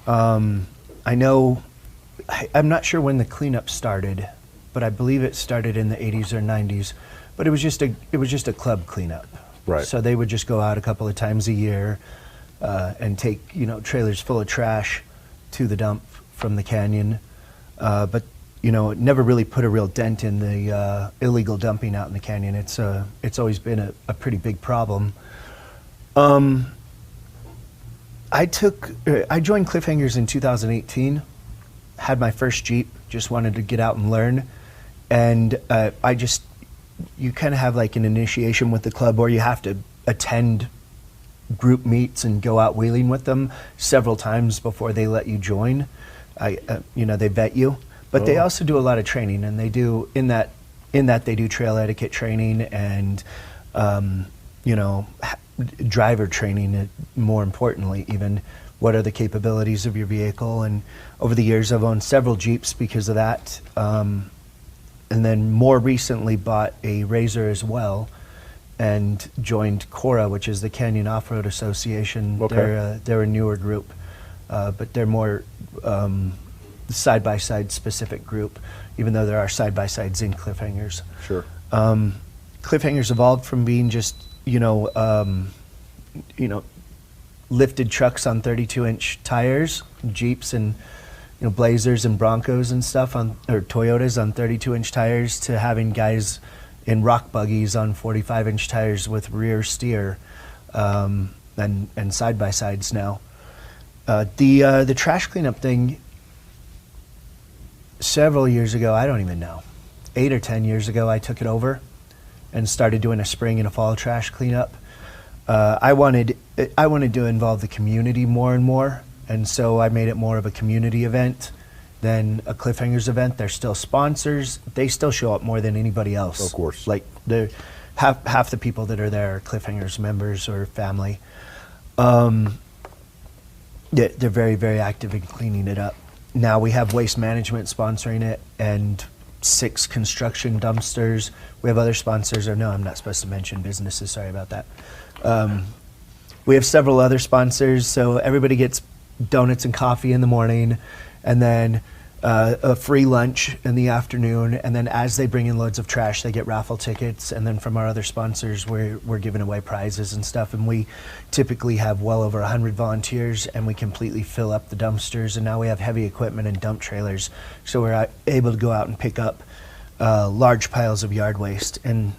I know, I'm not sure when the cleanup started, but I believe it started in the 80s or 90s. But it was just a club cleanup. Right. So they would just go out a couple of times a year and take, trailers full of trash to the dump from the canyon. But it never really put a real dent in the illegal dumping out in the canyon. It's always been a pretty big problem. I joined Cliffhangers in 2018, had my first Jeep, just wanted to get out and learn. And you kind of have like an initiation with the club, or you have to attend group meets and go out wheeling with them several times before they let you join. They vet you, but they also do a lot of training, and they do in that they do trail etiquette training and driver training. More importantly, even what are the capabilities of your vehicle. And over the years, I've owned several Jeeps because of that. And then more recently bought a Razor as well, and joined Cora, which is the Canyon Off-Road Association. Okay. They're a newer group, but they're more side-by-side specific group, even though there are side-by-sides in Cliffhangers. Sure. Cliffhangers evolved from being just, lifted trucks on 32-inch tires, Jeeps and Blazers and Broncos and stuff or Toyotas on 32-inch tires, to having guys in rock buggies on 45-inch tires with rear steer and side-by-sides now. The trash cleanup thing, several years ago, I don't even know, 8 or 10 years ago, I took it over and started doing a spring and a fall trash cleanup. I wanted to involve the community more and more, and so I made it more of a community event than a Cliffhangers event. They're still sponsors. They still show up more than anybody else. Of course. Like half the people that are there are Cliffhangers members or family. They're very, very active in cleaning it up. Now we have Waste Management sponsoring it, and 6 construction dumpsters. We have other sponsors, or no, I'm not supposed to mention businesses, sorry about that. We have several other sponsors, so everybody gets donuts and coffee in the morning, and then a free lunch in the afternoon, and then as they bring in loads of trash, they get raffle tickets, and then from our other sponsors, we're giving away prizes and stuff, and we typically have well over 100 volunteers, and we completely fill up the dumpsters, and now we have heavy equipment and dump trailers, so we're able to go out and pick up large piles of yard waste. And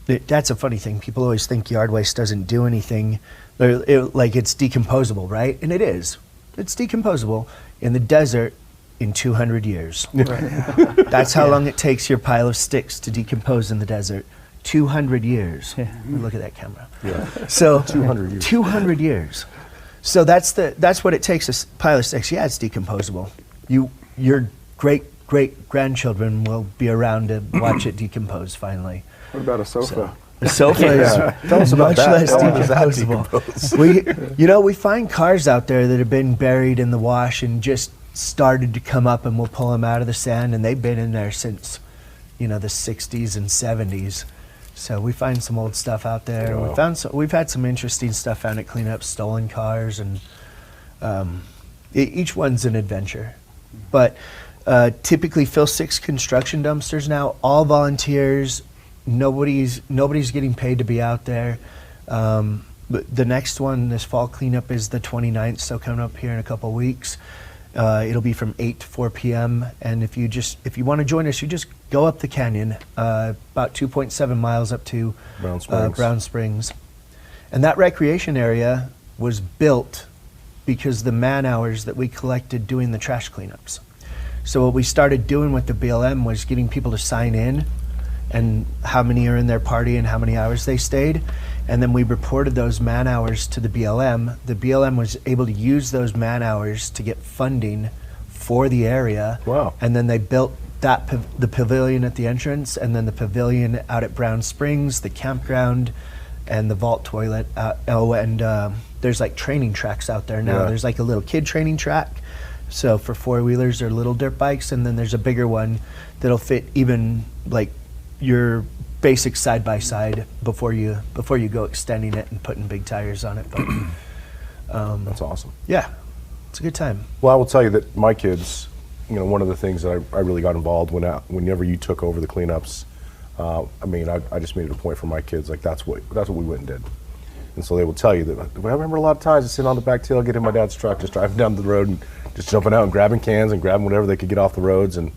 that's a funny thing. People always think yard waste doesn't do anything, like it's decomposable, right? And it is. It's decomposable in the desert in 200 years. That's how long it takes your pile of sticks to decompose in the desert. 200 years. Look at that camera. Yeah. So 200 years. 200 years. So that's what it takes. A pile of sticks. Yeah, it's decomposable. Your great grandchildren will be around to watch it decompose finally. What about a sofa? The sofa is Tell us about much that. less How does that decomposable. We find cars out there that have been buried in the wash and just started to come up, and we'll pull them out of the sand, and they've been in there since, the 60s and 70s. So we find some old stuff out there. Wow. We've had some interesting stuff found at cleanup, stolen cars, and each one's an adventure. But typically fill 6 construction dumpsters now, all volunteers. Nobody's getting paid to be out there. But the next one, this fall cleanup, is the 29th, so coming up here in a couple of weeks. It'll be from 8 to 4 p.m. And if you want to join us, you just go up the canyon, about 2.7 miles up to Brown Springs. And that recreation area was built because the man hours that we collected doing the trash cleanups. So what we started doing with the BLM was getting people to sign in and how many are in their party and how many hours they stayed. And then we reported those man hours to the BLM. The BLM was able to use those man hours to get funding for the area. Wow. And then they built the pavilion at the entrance, and then the pavilion out at Brown Springs, the campground, and the vault toilet. There's like training tracks out there now. Yeah. There's like a little kid training track. So for 4-wheelers or little dirt bikes, and then there's a bigger one that'll fit even like your basic side-by-side before you go extending it and putting big tires on it. But That's awesome. yeah, it's a good time. Well, I will tell you that my kids, one of the things that I really got involved whenever you took over the cleanups, I mean, I just made it a point for my kids, like that's what we went and did. And so they will tell you that. I remember a lot of times sitting on the back tailgate in my dad's truck, just driving down the road and just jumping out and grabbing cans and grabbing whatever they could get off the roads. And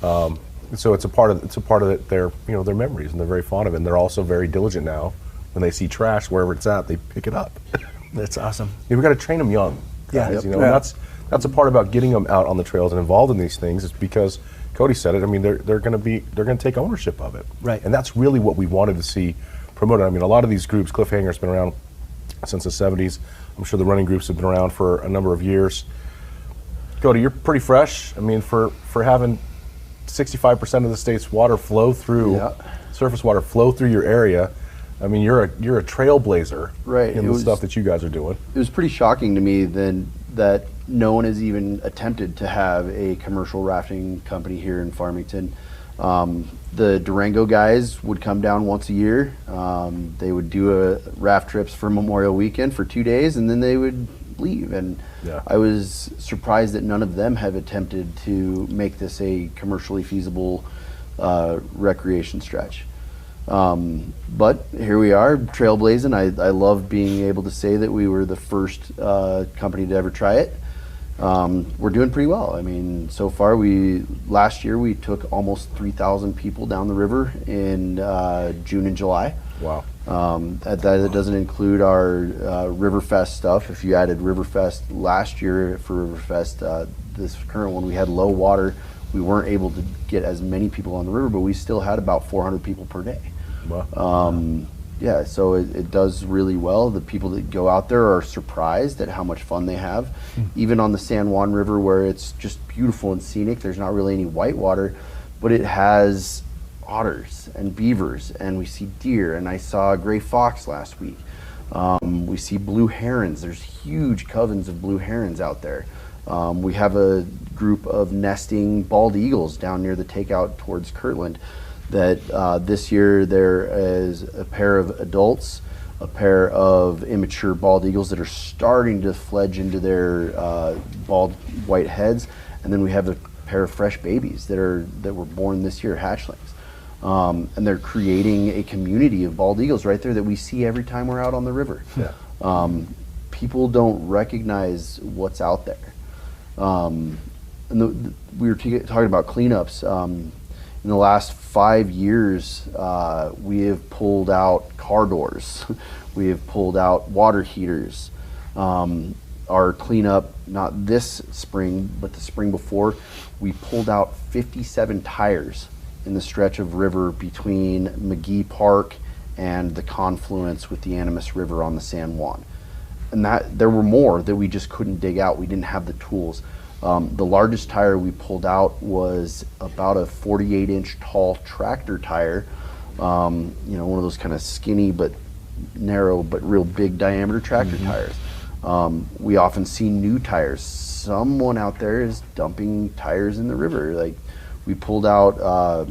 so it's a part of their their memories, and they're very fond of it. And they're also very diligent now. When they see trash wherever it's at, they pick it up. That's awesome. We've got to train them young, guys. Yeah. And that's a part about getting them out on the trails and involved in these things. Is because Cody said it. I mean, they're going to take ownership of it, Right. And that's really what we wanted to see promoted. I mean, a lot of these groups, Cliffhanger's been around since the 70s. I'm sure the running groups have been around for a number of years. Cody, you're pretty fresh. I mean, for having 65% of the state's water flow through, surface water flow through your area. I mean, you're a trailblazer, Right. in the stuff that you guys are doing. It was pretty shocking to me then that no one has even attempted to have a commercial rafting company here in Farmington. The Durango guys would come down once a year. They would do raft trips for Memorial Weekend for 2 days, and then they would leave. And I was surprised that none of them have attempted to make this a commercially feasible recreation stretch. But here we are, trailblazing. I love being able to say that we were the first company to ever try it. We're doing pretty well. I mean, so far, last year we took almost 3,000 people down the river in June and July. Wow. That doesn't include our Riverfest stuff. If you added Riverfest last year for Riverfest, this current one, we had low water. We weren't able to get as many people on the river, but we still had about 400 people per day. Wow. Yeah, so it does really well. The people that go out there are surprised at how much fun they have. Even on the San Juan River, where it's just beautiful and scenic, there's not really any white water, but it has otters and beavers, and we see deer, and I saw a gray fox last week. We see blue herons. There's huge covens of blue herons out there. We have a group of nesting bald eagles down near the takeout towards Kirtland that this year there is a pair of adults, a pair of immature bald eagles that are starting to fledge into their bald white heads, and then we have a pair of fresh babies that were born this year, hatchlings. And they're creating a community of bald eagles right there that we see every time we're out on the river. People don't recognize what's out there. And we were talking about cleanups. In the last 5 years, we have pulled out car doors. We have pulled out water heaters. Our cleanup, not this spring, but the spring before, we pulled out 57 tires in the stretch of river between McGee Park and the confluence with the Animas River on the San Juan. And that there were more that we just couldn't dig out. We didn't have the tools. The largest tire we pulled out was about a 48-inch tall tractor tire. One of those kind of skinny but narrow but real big diameter tractor tires. We often see new tires. Someone out there is dumping tires in the river. Like we pulled out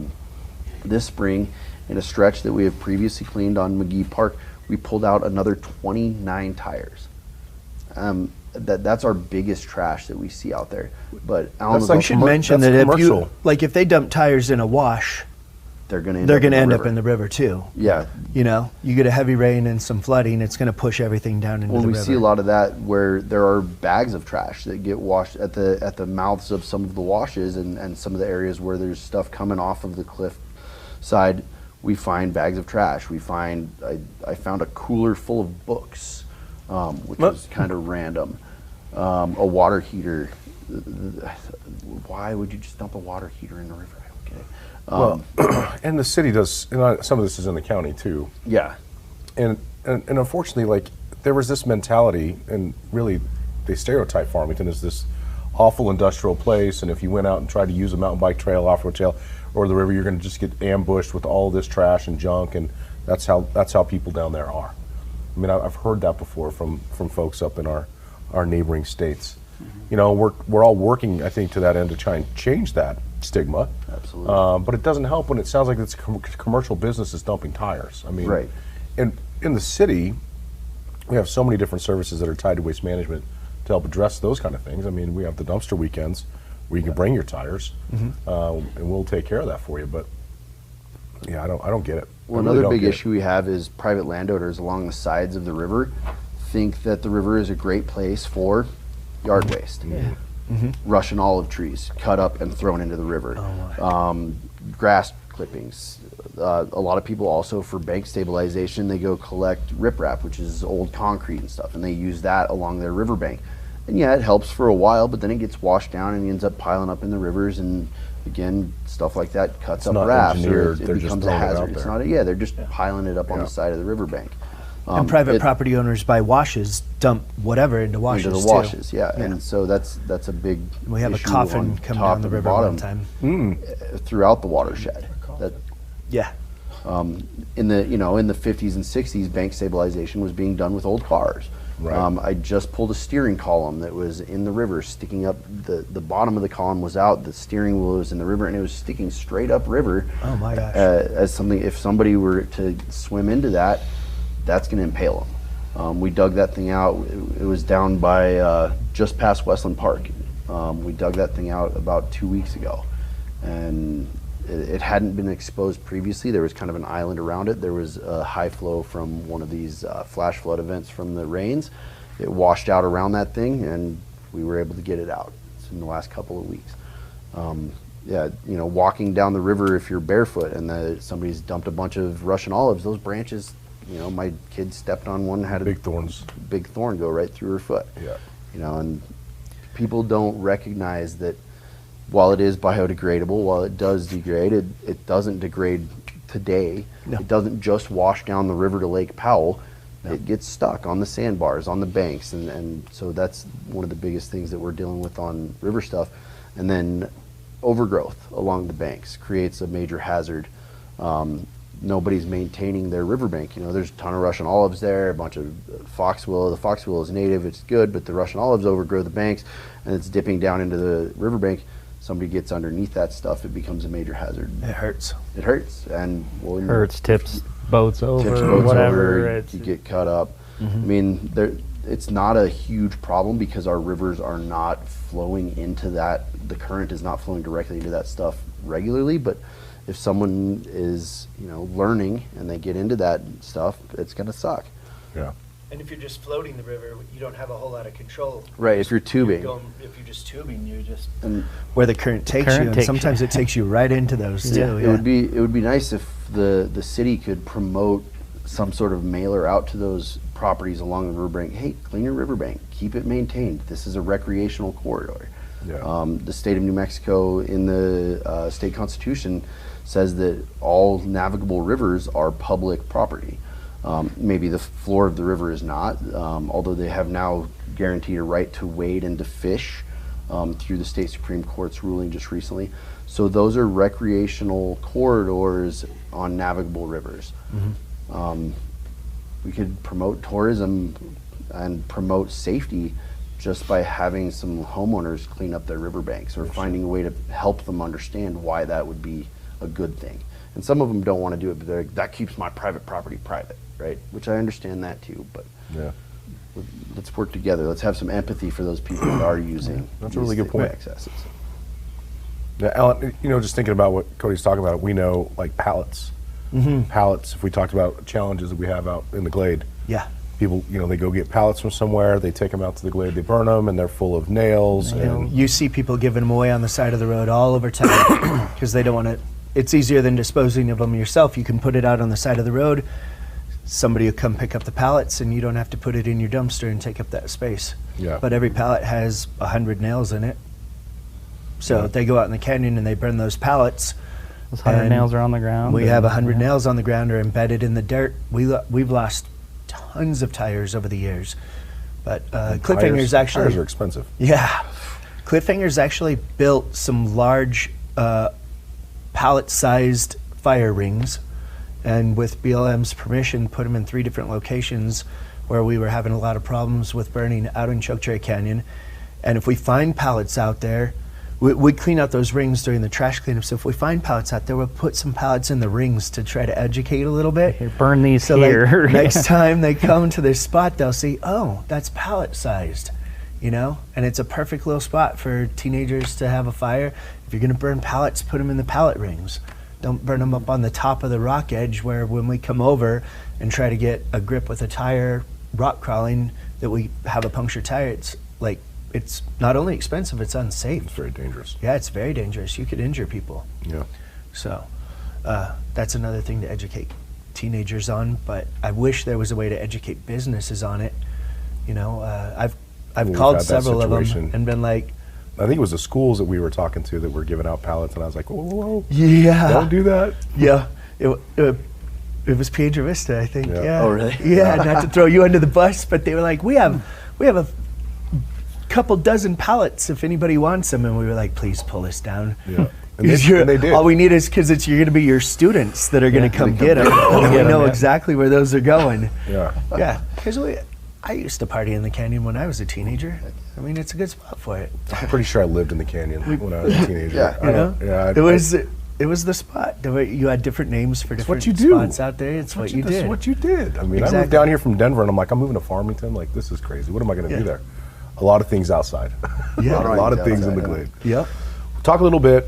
this spring in a stretch that we have previously cleaned on McGee Park. We pulled out another 29 tires. That's our biggest trash that we see out there. But Alan, I should mention that commercial. if they dump tires in a wash, they're going to to end up in the river too. Yeah. You get a heavy rain and some flooding, it's going to push everything down into the river. We see a lot of that where there are bags of trash that get washed at the mouths of some of the washes and some of the areas where there's stuff coming off of the cliff side. We find bags of trash. We find I found a cooler full of books, which was kind of random. A water heater. Why would you just dump a water heater in the river? I don't get it. And the city does. Some of this is in the county too. Yeah. And unfortunately, like there was this mentality, and really, they stereotype Farmington as this awful industrial place. And if you went out and tried to use a mountain bike trail, off-road trail, or the river, you're going to just get ambushed with all this trash and junk. And that's how people down there are. I mean, I've heard that before from folks up in our neighboring states. We're all working, I think, to that end to try and change that stigma. Absolutely. But it doesn't help when it sounds like it's commercial business is dumping tires. I mean, Right. And in the city, we have so many different services that are tied to waste management to help address those kind of things. I mean, we have the dumpster weekends where you can bring your tires, and we'll take care of that for you. But Yeah, I don't get it. Well, I really another don't big get it. issue we have is private landowners along the sides of the river think that the river is a great place for yard waste. Russian olive trees cut up and thrown into the river. Grass clippings. A lot of people also, for bank stabilization, they go collect riprap, which is old concrete and stuff, and they use that along their riverbank. And yeah, it helps for a while, but then it gets washed down and ends up piling up in the rivers, and again, stuff like that cuts up not rafts, engineered, or they're it just becomes a throwing it out hazard. It's there. not. Yeah, they're just piling it up on Yeah. the side of the riverbank. And private it- property owners buy washes, dump whatever into washes into the too. washes, yeah. And so that's a big. We have a issue coffin on come top down the and river bottom, one time. throughout the watershed. That Yeah. in the 50s and 60s, bank stabilization was being done with old cars. Right. I just pulled a steering column that was in the river, sticking up. The bottom of the column was out. The steering wheel was in the river, and it was sticking straight up river. Oh my gosh. As something, if somebody were to swim into that, that's going to impale them. We dug that thing out. It was down by just past Westland Park. We dug that thing out about 2 weeks ago, and it hadn't been exposed previously. There was kind of an island around it. There was a high flow from one of these flash flood events from the rains. It washed out around that thing, and we were able to get it out in the last couple of weeks. Walking down the river, if you're barefoot and somebody's dumped a bunch of Russian olives, those branches, my kid stepped on one, had a Big thorns. big thorn go right through her foot. Yeah. And people don't recognize that while it is biodegradable, while it does degrade, it doesn't degrade today. No. It doesn't just wash down the river to Lake Powell. It gets stuck on the sandbars, on the banks, and so that's one of the biggest things that we're dealing with on river stuff. And then overgrowth along the banks creates a major hazard. Nobody's maintaining their riverbank. There's a ton of Russian olives there, a bunch of foxwillow. The foxwillow is native, it's good, but the Russian olives overgrow the banks, and it's dipping down into the riverbank. Somebody gets underneath that stuff, it becomes a major hazard. It hurts. It hurts, and Hurts, tips boats over, tips boats whatever. over, you get cut up. I mean, it's not a huge problem because our rivers are not flowing into that. The current is not flowing directly into that stuff regularly, but if someone is, learning and they get into that stuff, it's going to suck. Yeah. And if you're just floating the river, you don't have a whole lot of control. Right, if you're tubing. If you're just tubing, you're just And where the current takes current you, and takes sometimes you. it takes you right into those too. it would be nice if the city could promote some sort of mailer out to those properties along the riverbank. Hey, clean your riverbank, keep it maintained. This is a recreational corridor. Yeah. The state of New Mexico in the state constitution says that all navigable rivers are public property. Maybe the floor of the river is not, although they have now guaranteed a right to wade and to fish through the state Supreme Court's ruling just recently. So those are recreational corridors on navigable rivers. We could promote tourism and promote safety just by having some homeowners clean up their riverbanks or finding a way to help them understand why that would be a good thing. And some of them don't want to do it, but they're like, that keeps my private property private, right? Which I understand that too, but Yeah. let's work together. Let's have some empathy for those people that are using That's a really these good point. excesses. Yeah, Alan, just thinking about what Cody's talking about, we know like pallets. Pallets, if we talked about challenges that we have out in the Glade, Yeah. people, they go get pallets from somewhere, they take them out to the Glade, they burn them, and they're full of nails. And You see people giving them away on the side of the road all over town because they don't want to. It's easier than disposing of them yourself. You can put it out on the side of the road. Somebody will come pick up the pallets, and you don't have to put it in your dumpster and take up that space. Yeah. But every pallet has 100 nails in it. So Yeah. they go out in the canyon and they burn those pallets. Those 100 and nails are on the ground. We and- have 100 nails on the ground or embedded in the dirt. We've lost tons of tires over the years. But Cliffhanger's actually... Tires are expensive. Yeah. Cliffhanger's actually built some large pallet-sized fire rings, and with BLM's permission, put them in 3 different locations where we were having a lot of problems with burning out in Chokecherry Canyon. And if we find pallets out there, we clean out those rings during the trash cleanup. So if we find pallets out there, we'll put some pallets in the rings to try to educate a little bit. Here, burn these So like, here. next time they come to this spot, they'll see, oh, that's pallet sized, and it's a perfect little spot for teenagers to have a fire. If you're going to burn pallets, put them in the pallet rings. Don't burn them up on the top of the rock edge where when we come over and try to get a grip with a tire rock crawling that we have a punctured tire. It's like, it's not only expensive, it's unsafe. It's very dangerous. Yeah, it's very dangerous. You could injure people. Yeah. So that's another thing to educate teenagers on, but I wish there was a way to educate businesses on it. You know, I've We've called had that several of them situation. and been like, I think it was the schools that we were talking to that were giving out pallets, and I was like, whoa, whoa, whoa. yeah. Don't do that. Yeah, it was Piedra Vista, I think. Yeah. Yeah. Oh, really? Yeah, not to throw you under the bus, but they were like, we have a couple dozen pallets if anybody wants them, and we were like, please pull us down. Yeah. And Because they did. all we need is because you're going to be your students that are going to come get them. And we know exactly where those are going. Yeah. Yeah, because I used to party in the canyon when I was a teenager. I mean, it's a good spot for it. I'm pretty sure I lived in the canyon when I was a teenager. Yeah. I don't- yeah, It was the spot. You had different names for different what you do. spots out there. It's what you That's did. what you did. I mean, I Exactly. moved down here from Denver, and I'm like, I'm moving to Farmington. Like, this is crazy. What am I going to do Yeah. there? A lot of things outside. Yeah. a lot of things in the Outside, glade. Yep. Talk a little bit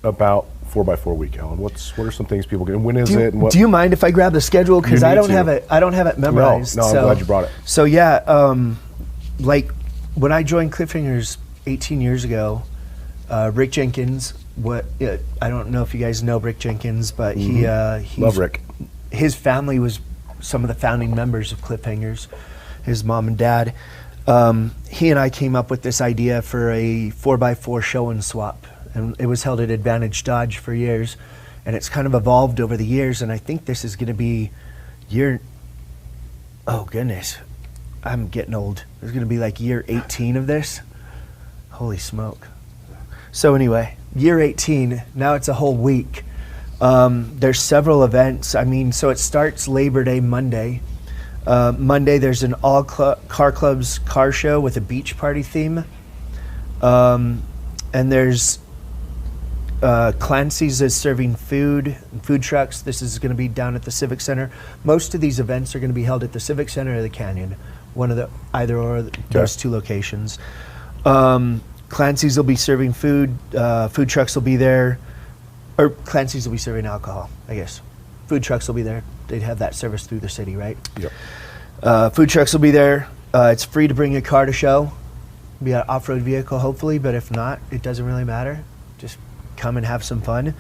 about 4x4 week, Alan. What are some things people get? And when is it? And what? Do you mind if I grab the schedule because You I need don't to. have it. I don't have it memorized. No, I'm glad you brought it. So yeah, like when I joined Cliffhangers 18 years ago, Rick Jenkins. I don't know if you guys know Rick Jenkins, but he's Love Rick. His family was some of the founding members of Cliffhangers. His mom and dad. He and I came up with this idea for a 4x4 show and swap. And it was held at Advantage Dodge for years, and it's kind of evolved over the years. And I think this is going to be oh goodness, I'm getting old. It's going to be like year 18 of this. Holy smoke! So anyway, year 18. Now it's a whole week. There's several events. I mean, so it starts Labor Day Monday. Monday there's an all car clubs car show with a beach party theme, and there's Clancy's is serving food trucks. This is going to be down at the Civic Center. Most of these events are going to be held at the Civic Center or the Canyon, either or those two locations. Clancy's will be serving food. Food trucks will be there, or Clancy's will be serving alcohol, I guess. Food trucks will be there. They'd have that service through the city, right? Yep. Food trucks will be there. It's free to bring a car to show. Be an off-road vehicle, hopefully, but if not, it doesn't really matter. Just come and have some fun.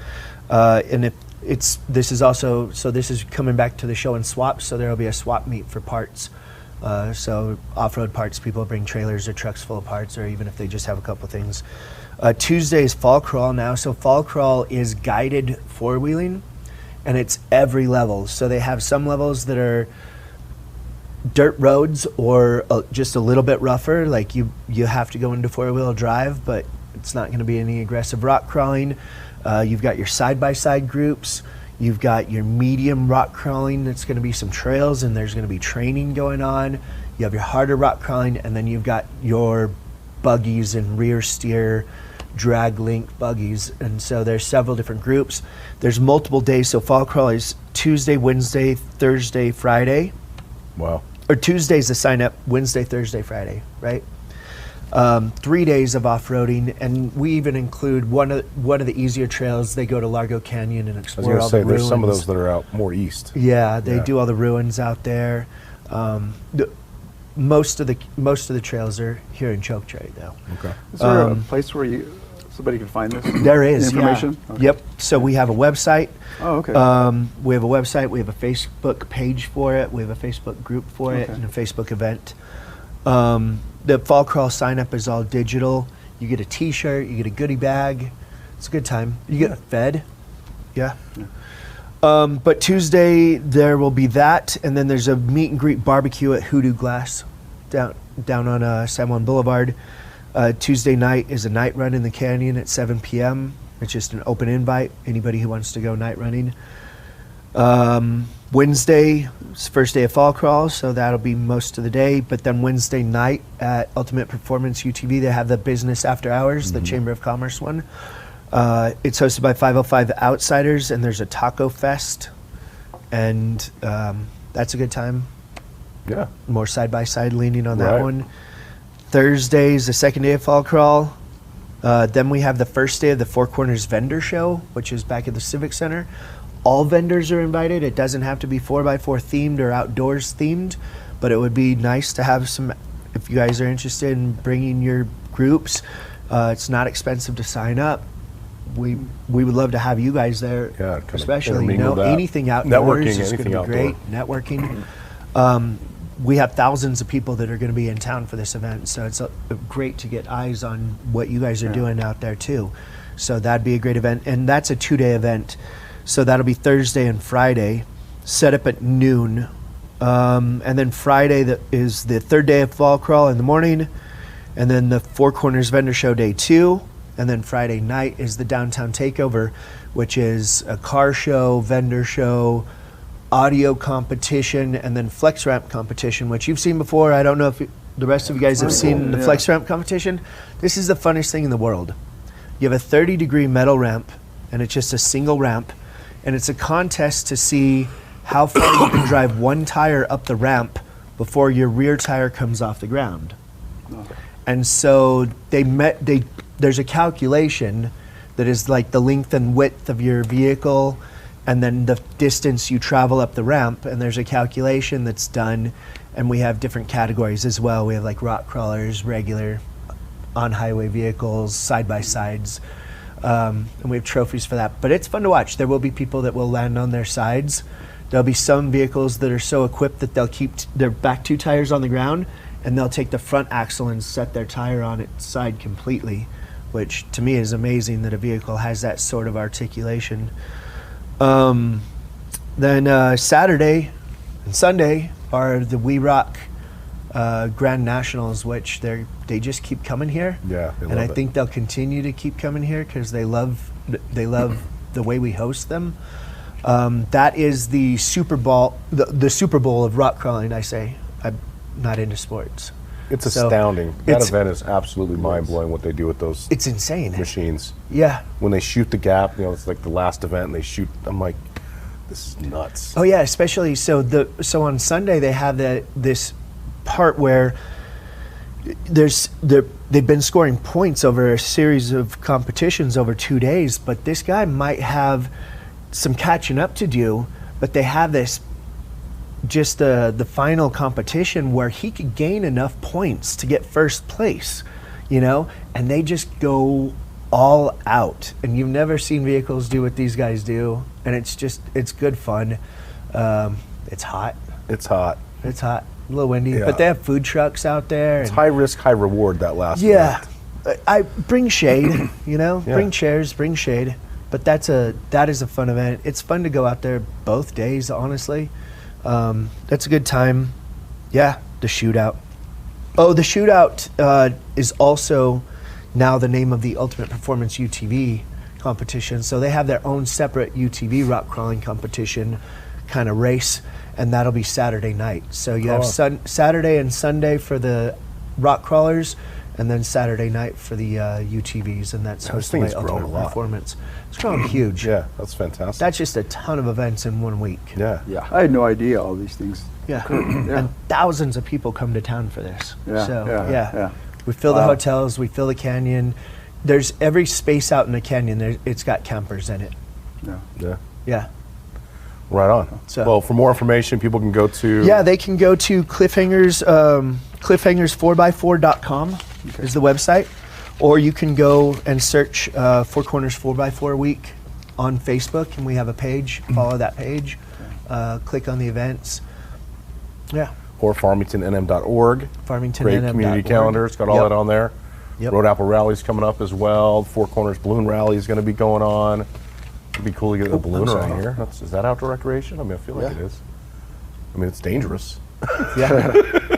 And this is coming back to the show and swap, so there will be a swap meet for parts. So off-road parts, people bring trailers or trucks full of parts, or even if they just have a couple things. Tuesday is fall crawl now. So fall crawl is guided four-wheeling, and it's every level. So they have some levels that are dirt roads or just a little bit rougher, like you have to go into four-wheel drive, but it's not going to be any aggressive rock crawling. You've got your side-by-side groups. You've got your medium rock crawling. That's going to be some trails, and there's going to be training going on. You have your harder rock crawling, and then you've got your buggies and rear steer drag link buggies. And so there's several different groups. There's multiple days. So fall crawl is Tuesday, Wednesday, Thursday, Friday. Wow. Or Tuesday's the sign up, Wednesday, Thursday, Friday, right? 3 days of off-roading, and we even include one of the easier trails. They go to Largo Canyon and I was explore going to all say, the ruins. there's some of those that are out more east. Yeah, they Yeah. do all the ruins out there. Most of the trails are here in Choketrade, though. Okay. Is there a place where somebody can find this? There is information. Yeah. Okay. Yep. So we have a website. Oh, okay. We have a website. We have a Facebook page for it. We have a Facebook group for it, Okay. and a Facebook event. The fall crawl sign up is all digital. You get a T-shirt. You get a goodie bag. It's a good time. You get fed. Yeah. But Tuesday there will be that, and then there's a meet and greet barbecue at Hoodoo Glass down on San Juan Boulevard. Tuesday night is a night run in the canyon at 7 p.m. It's just an open invite. Anybody who wants to go night running. Wednesday is first day of fall crawl, so that'll be most of the day. But then Wednesday night at Ultimate Performance UTV, they have the business after hours, the Chamber of Commerce one. It's hosted by 505 Outsiders, and there's a taco fest, and that's a good time. Yeah. More side by side leaning on that Right. one. Thursday's the second day of fall crawl. Then we have the first day of the Four Corners Vendor Show, which is back at the Civic Center. All vendors are invited. It doesn't have to be 4x4 themed or outdoors themed, but it would be nice to have some, if you guys are interested in bringing your groups. It's not expensive to sign up. We would love to have you guys there, Yeah, kind of especially intermingle that. Anything outdoors Networking, is going to anything be great. Networking. We have thousands of people that are going to be in town for this event, so it's great to get eyes on what you guys are doing out there too. So that'd be a great event, and that's a 2-day event. So that'll be Thursday and Friday, set up at noon, and then Friday is the third day of Fall Crawl in the morning, and then the Four Corners Vendor Show Day 2, and then Friday night is the Downtown Takeover, which is a car show, vendor show, audio competition, and then flex ramp competition, which you've seen before. I don't know if the rest of you guys have seen the flex ramp competition. This is the funnest thing in the world. You have a 30-degree metal ramp, and it's just a single ramp, and it's a contest to see how far you can drive one tire up the ramp before your rear tire comes off the ground. And so there's a calculation that is like the length and width of your vehicle and then the distance you travel up the ramp, and there's a calculation that's done, and we have different categories as well. We have like rock crawlers, regular on-highway vehicles, side-by-sides, and we have trophies for that. But it's fun to watch. There will be people that will land on their sides. There'll be some vehicles that are so equipped that they'll keep their back two tires on the ground, and they'll take the front axle and set their tire on its side completely, which to me is amazing that a vehicle has that sort of articulation. Then Saturday and Sunday are the We Rock Grand Nationals, which they just keep coming here. Yeah, they and love I it. think they'll continue to keep coming here because they love the way we host them. That is the Super Bowl, the Super Bowl of rock crawling. I say, I'm not into sports. It's So, astounding. That it's- event is absolutely mind-blowing what they do with those It's insane. machines. Yeah. When they shoot the gap, it's like the last event, and they shoot, I'm like, this is nuts. Oh yeah, especially so on Sunday they have this part where they've been scoring points over a series of competitions over 2 days, but this guy might have some catching up to do, but they have this just the final competition where he could gain enough points to get first place, and they just go all out, and you've never seen vehicles do what these guys do, and it's good fun. It's hot. It's hot. It's hot. A little windy, Yeah. but they have food trucks out there. It's and- high risk, high reward, that last yeah, event. I bring shade. Yeah. Bring chairs, bring shade. But that is a fun event. It's fun to go out there both days. Honestly, that's a good time. Yeah, the shootout. Oh, the shootout is also now the name of the Ultimate Performance UTV competition. So they have their own separate UTV rock crawling competition kind of race, and that'll be Saturday night. So you have Saturday and Sunday for the rock crawlers, and then Saturday night for the UTVs, and that's this hosted thing by has grown Ultimate a lot. Performance. It's growing huge. Yeah, that's fantastic. That's just a ton of events in 1 week. yeah. Yeah, I had no idea all these things. Yeah. Yeah. And thousands of people come to town for this. Yeah, So, yeah. We fill the Wow. hotels, we fill the canyon. There's every space out in the canyon, it's got campers in it. Yeah. Yeah. Yeah. Right on. So- Well, for more information, people can go to... Yeah, they can go to Cliffhangers, cliffhangers4x4.com is the website. Or you can go and search Four Corners 4x4 Week on Facebook, and we have a page. Follow that page. Click on the events. Yeah. Or farmingtonnm.org. Farmington Great community calendar. It's got all that on there. Yep. Road Apple Rally's coming up as well. Four Corners Balloon Rally is going to be going on. It'd be cool to get a balloon around here. Is that outdoor recreation? I mean, I feel like Yeah. it is. I mean, it's dangerous. Yeah.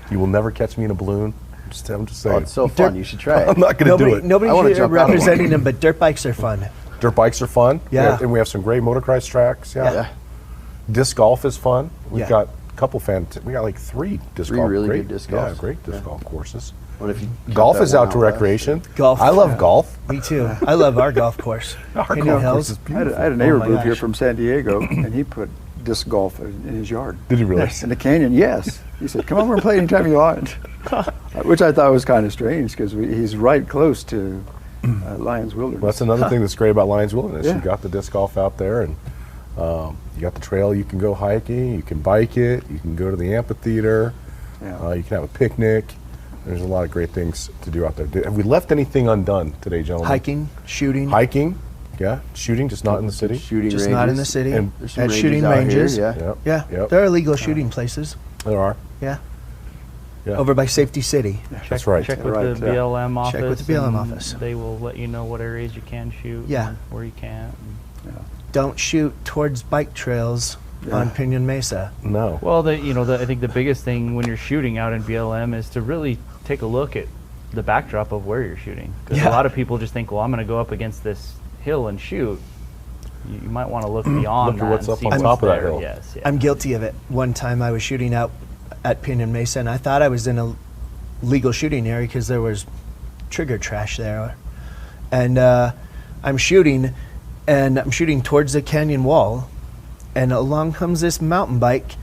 You will never catch me in a balloon. I'm just Oh, saying. it's so fun. You should try it. I'm not going to do it. Nobody's I wanna here jump out of one. representing them, but dirt bikes are fun. Dirt bikes are fun. Yeah. And we have some great motocross tracks. Yeah. Yeah. Disc golf is fun. We've Yeah. got a couple we got like three disc Three golf. really great, good disc Yeah, golfs. great disc Yeah. golf courses. What if you Golf count is that one outdoor out west? recreation. Golf. I love golf. Me too. I love our golf course. Our Indian golf Hills. course is I had beautiful. a neighbor my moved here gosh. from San Diego, and he put disc golf in his yard. Did he really? In the canyon, yes. He said, "Come over and play anytime you want," which I thought was kind of strange because he's right close to Lions Wilderness. Well, that's another thing that's great about Lions Wilderness. Yeah. You got the disc golf out there, and you got the trail. You can go hiking. You can bike it. You can go to the amphitheater. Yeah. You can have a picnic. There's a lot of great things to do out there. Have we left anything undone today, gentlemen? Hiking, shooting. Hiking, yeah. Shooting, just not in the city. Shooting Just ranges. not in the city. And There's some At shooting out here, ranges. yeah. Yep. Yeah, Yep. there are legal shooting places. There are. Yeah, Yeah. over by Safety City. That's right. Check with Right, the yeah. BLM office. Check with the BLM and office. They will let you know what areas you can shoot. Yeah. And where you can't. and- Don't shoot towards bike trails on Yeah. Pinyon Mesa. No. Well, I think the biggest thing when you're shooting out in BLM is to really take a look at the backdrop of where you're shooting. Because Yeah. a lot of people just think, well, I'm going to go up against this hill and shoot. You might want to look beyond Look at that what's and up see on what's top of that there. hill. Yes, yeah. I'm guilty of it. One time I was shooting out at Pinyon Mesa, and I thought I was in a legal shooting area because there was trigger trash there. And I'm shooting towards the canyon wall, and along comes this mountain bike,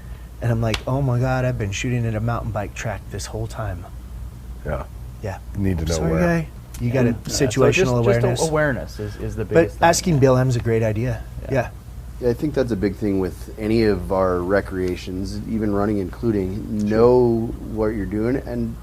and I'm like, oh my God, I've been shooting at a mountain bike track this whole time. Yeah. Yeah. You need to know Sorry, where. guy. You got a Yeah, so situational awareness. Just awareness is the But biggest thing. asking BLM's a great idea. Yeah. Yeah, I think that's a big thing with any of our recreations, even running including. Know what you're doing and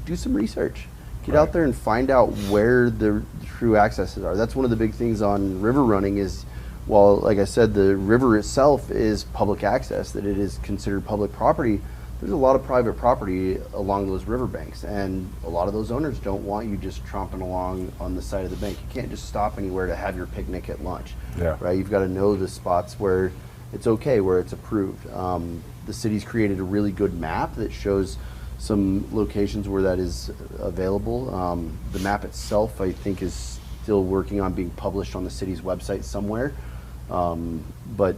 do some research. Get Right. out there and find out where the true accesses are. That's one of the big things on river running is, while, like I said, the river itself is public access, that it is considered public property, there's a lot of private property along those riverbanks, and a lot of those owners don't want you just tromping along on the side of the bank. You can't just stop anywhere to have your picnic at lunch. Yeah. Right? You've got to know the spots where it's okay, where it's approved. The city's created a really good map that shows some locations where that is available. The map itself, I think, is still working on being published on the city's website somewhere. But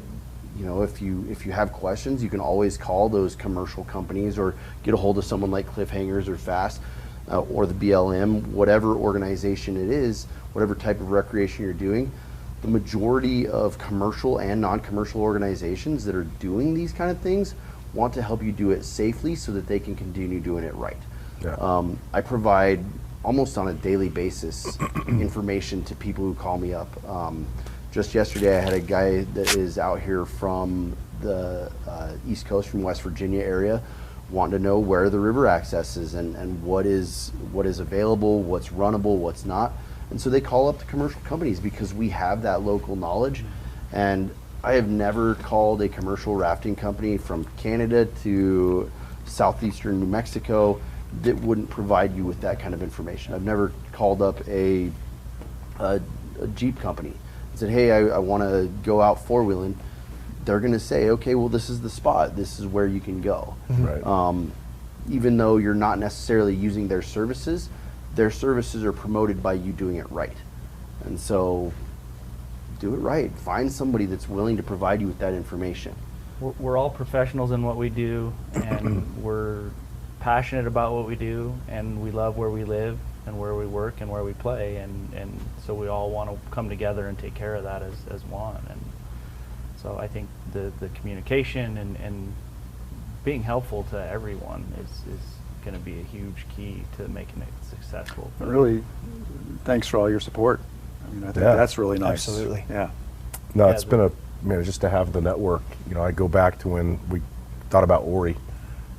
you know, if you have questions, you can always call those commercial companies or get a hold of someone like Cliffhangers or FAST or the BLM, whatever organization it is, whatever type of recreation you're doing. The majority of commercial and non-commercial organizations that are doing these kind of things want to help you do it safely so that they can continue doing it right. Yeah. I provide almost on a daily basis information to people who call me up. Just yesterday, I had a guy that is out here from the East Coast, from West Virginia area, wanting to know where the river access is and what is available, what's runnable, what's not. And so they call up the commercial companies because we have that local knowledge. And I have never called a commercial rafting company from Canada to southeastern New Mexico that wouldn't provide you with that kind of information. I've never called up a Jeep company and said, hey, I want to go out four-wheeling. They're going to say, okay, well, this is the spot. This is where you can go. Right. Even though you're not necessarily using their services are promoted by you doing it right. And so do it right. Find somebody that's willing to provide you with that information. We're all professionals in what we do, and we're passionate about what we do, and we love where we live and where we work and where we play, and so we all want to come together and take care of that as one. And so I think the communication and being helpful to everyone is going to be a huge key to making it successful. Really, thanks for all your support. I mean, I think Yeah. that's really nice. Absolutely. Yeah. No, Yeah, it's been just to have the network. You know, I go back to when we thought about ORI,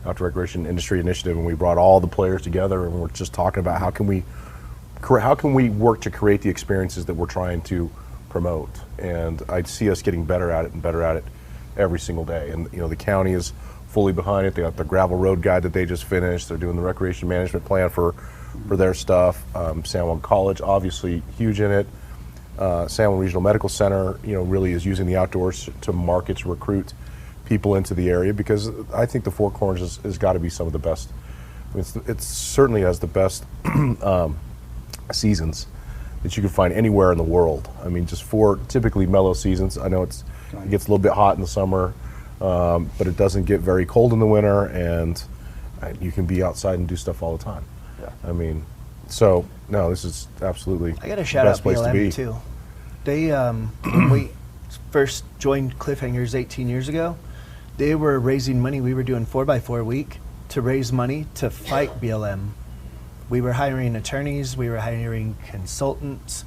Outdoor Recreation Industry Initiative, and we brought all the players together, and we're just talking about how can we work to create the experiences that we're trying to promote. And I see us getting better at it and better at it every single day. And you know, the county is fully behind it. They got the gravel road guide that they just finished. They're doing the recreation management plan for their stuff. San Juan College, obviously huge in it. San Juan Regional Medical Center, you know, really is using the outdoors to market, to recruit people into the area, because I think the Four Corners has got to be some of the best. I mean, it certainly has the best seasons that you can find anywhere in the world. I mean, just 4 typically mellow seasons. I know it gets a little bit hot in the summer, but it doesn't get very cold in the winter, and you can be outside and do stuff all the time. Yeah. I mean, so no, this is absolutely I got to the shout best out place to be. BLM too. They when we first joined Cliffhangers 18 years ago, they were raising money. We were doing 4x4 a week to raise money to fight BLM. we were hiring attorneys, we were hiring consultants,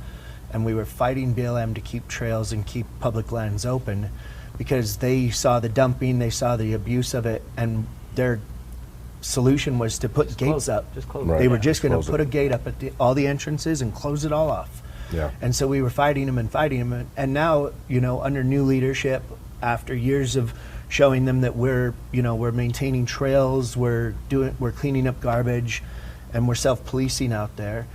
and we were fighting BLM to keep trails and keep public lands open because they saw the dumping, they saw the abuse of it, and their solution was to put gates up. Just close Right. They it. were just going Close to put it. a gate up at all the entrances and close it all off. Yeah. And so we were fighting them, and now, you know, under new leadership, after years of showing them that we're maintaining trails, we're cleaning up garbage, and we're self-policing out there,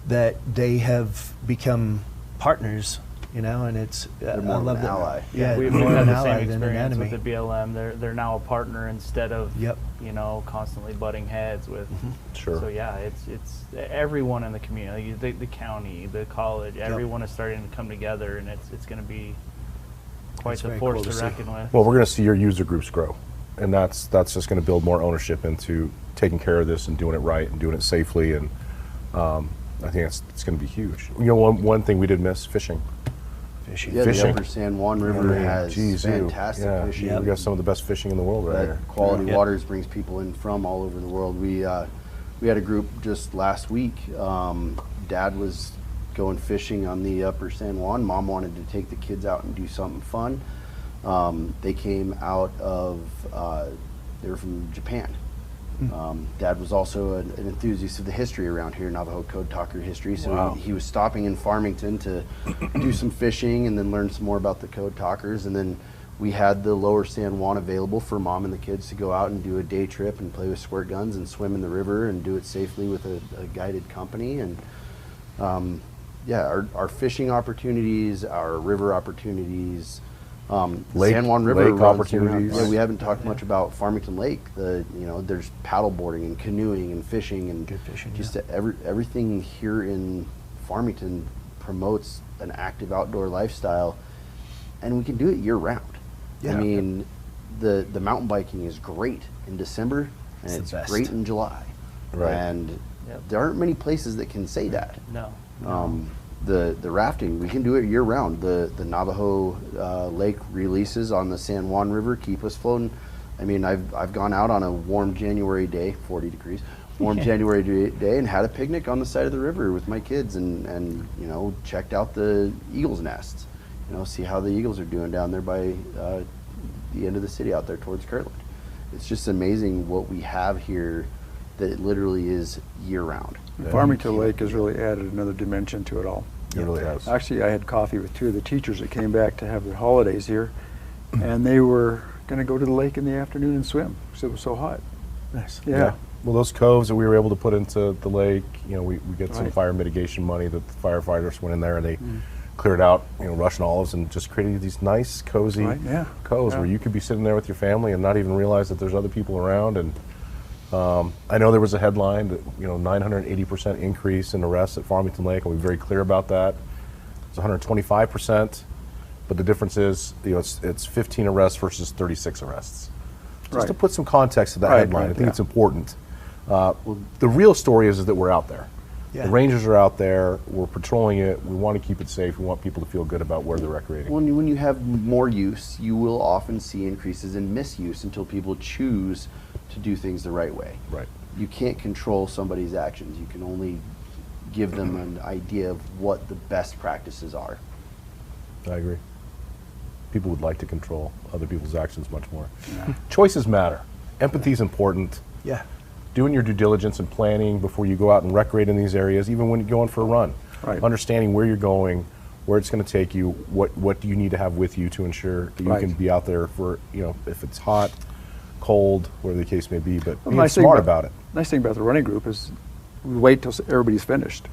that they have become partners, you know, and it's They're I more of love an that. ally. Yeah, We've more had an the ally same than an experience enemy. with the BLM. They're now a partner instead of Yep. you know, constantly butting heads with. Sure. So yeah, it's everyone in the community, the county, the college, everyone is starting to come together, and it's going to be quite It's the very force cool to to see. reckon with. Well, we're going to see your user groups grow, and that's just going to build more ownership into taking care of this and doing it right and doing it safely, and I think it's going to be huge. You know, one thing we did miss, fishing. Fishing. Yeah, Fishing. the Upper San Juan River has Geez, fantastic yeah, fishing. we got some of the best fishing in the world right That here. quality Yeah. waters brings people in from all over the world. We had a group just last week. Dad was going fishing on the Upper San Juan. Mom wanted to take the kids out and do something fun. They came out of they were from Japan. Dad was also an enthusiast of the history around here, Navajo Code Talker history. So Wow. he was stopping in Farmington to do some fishing and then learn some more about the Code Talkers. And then we had the Lower San Juan available for Mom and the kids to go out and do a day trip and play with squirt guns and swim in the river and do it safely with a guided company. And yeah, our fishing opportunities, our river opportunities, San Juan River lake runs year-round. opportunities. Yeah, we haven't talked much about Farmington Lake. There's paddle boarding and canoeing and fishing and Good fishing, just everything here in Farmington promotes an active outdoor lifestyle, and we can do it year round. Yeah. I mean, the mountain biking is great in December, and It's the it's best. great in July. Right. And Yep. there aren't many places that can say that. No. The rafting, we can do it year round. The Navajo lake releases on the San Juan River keep us floating. I mean, I've gone out on a warm January day, 40 degrees, warm January day, and had a picnic on the side of the river with my kids, and checked out the eagles' nests. See how the eagles are doing down there by the end of the city out there towards Kirtland. It's just amazing what we have here that it literally is year round. Farmington Lake has really added another dimension to it all. It really has. Actually, I had coffee with two of the teachers that came back to have their holidays here, and they were going to go to the lake in the afternoon and swim because it was so hot. Nice. Yeah. Well, those coves that we were able to put into the lake, we get some Right. fire mitigation money that the firefighters went in there and they cleared out, Russian olives and just created these nice, cozy Right, yeah, coves yeah. where you could be sitting there with your family and not even realize that there's other people around. And I know there was a headline that 980% increase in arrests at Farmington Lake. I'll be very clear about that. It's 125%, but the difference is it's 15 arrests versus 36 arrests. Just Right. to put some context to that Right, headline, right, I think yeah. it's important. The real story is that we're out there. Yeah. The rangers are out there. We're patrolling it. We want to keep it safe. We want people to feel good about where they're recreating. When you have more use, you will often see increases in misuse until people choose to do things the right way. Right. You can't control somebody's actions. You can only give them an idea of what the best practices are. I agree. People would like to control other people's actions much more. Choices matter. Empathy is important. Yeah. Doing your due diligence and planning before you go out and recreate in these areas, even when you're going for a run. Right. Understanding where you're going, where it's going to take you, what do you need to have with you to ensure that you Right. can be out there for, if it's hot, cold, whatever the case may be, but Well, being nice thing smart about it. Nice thing about the running group is we wait till everybody's finished.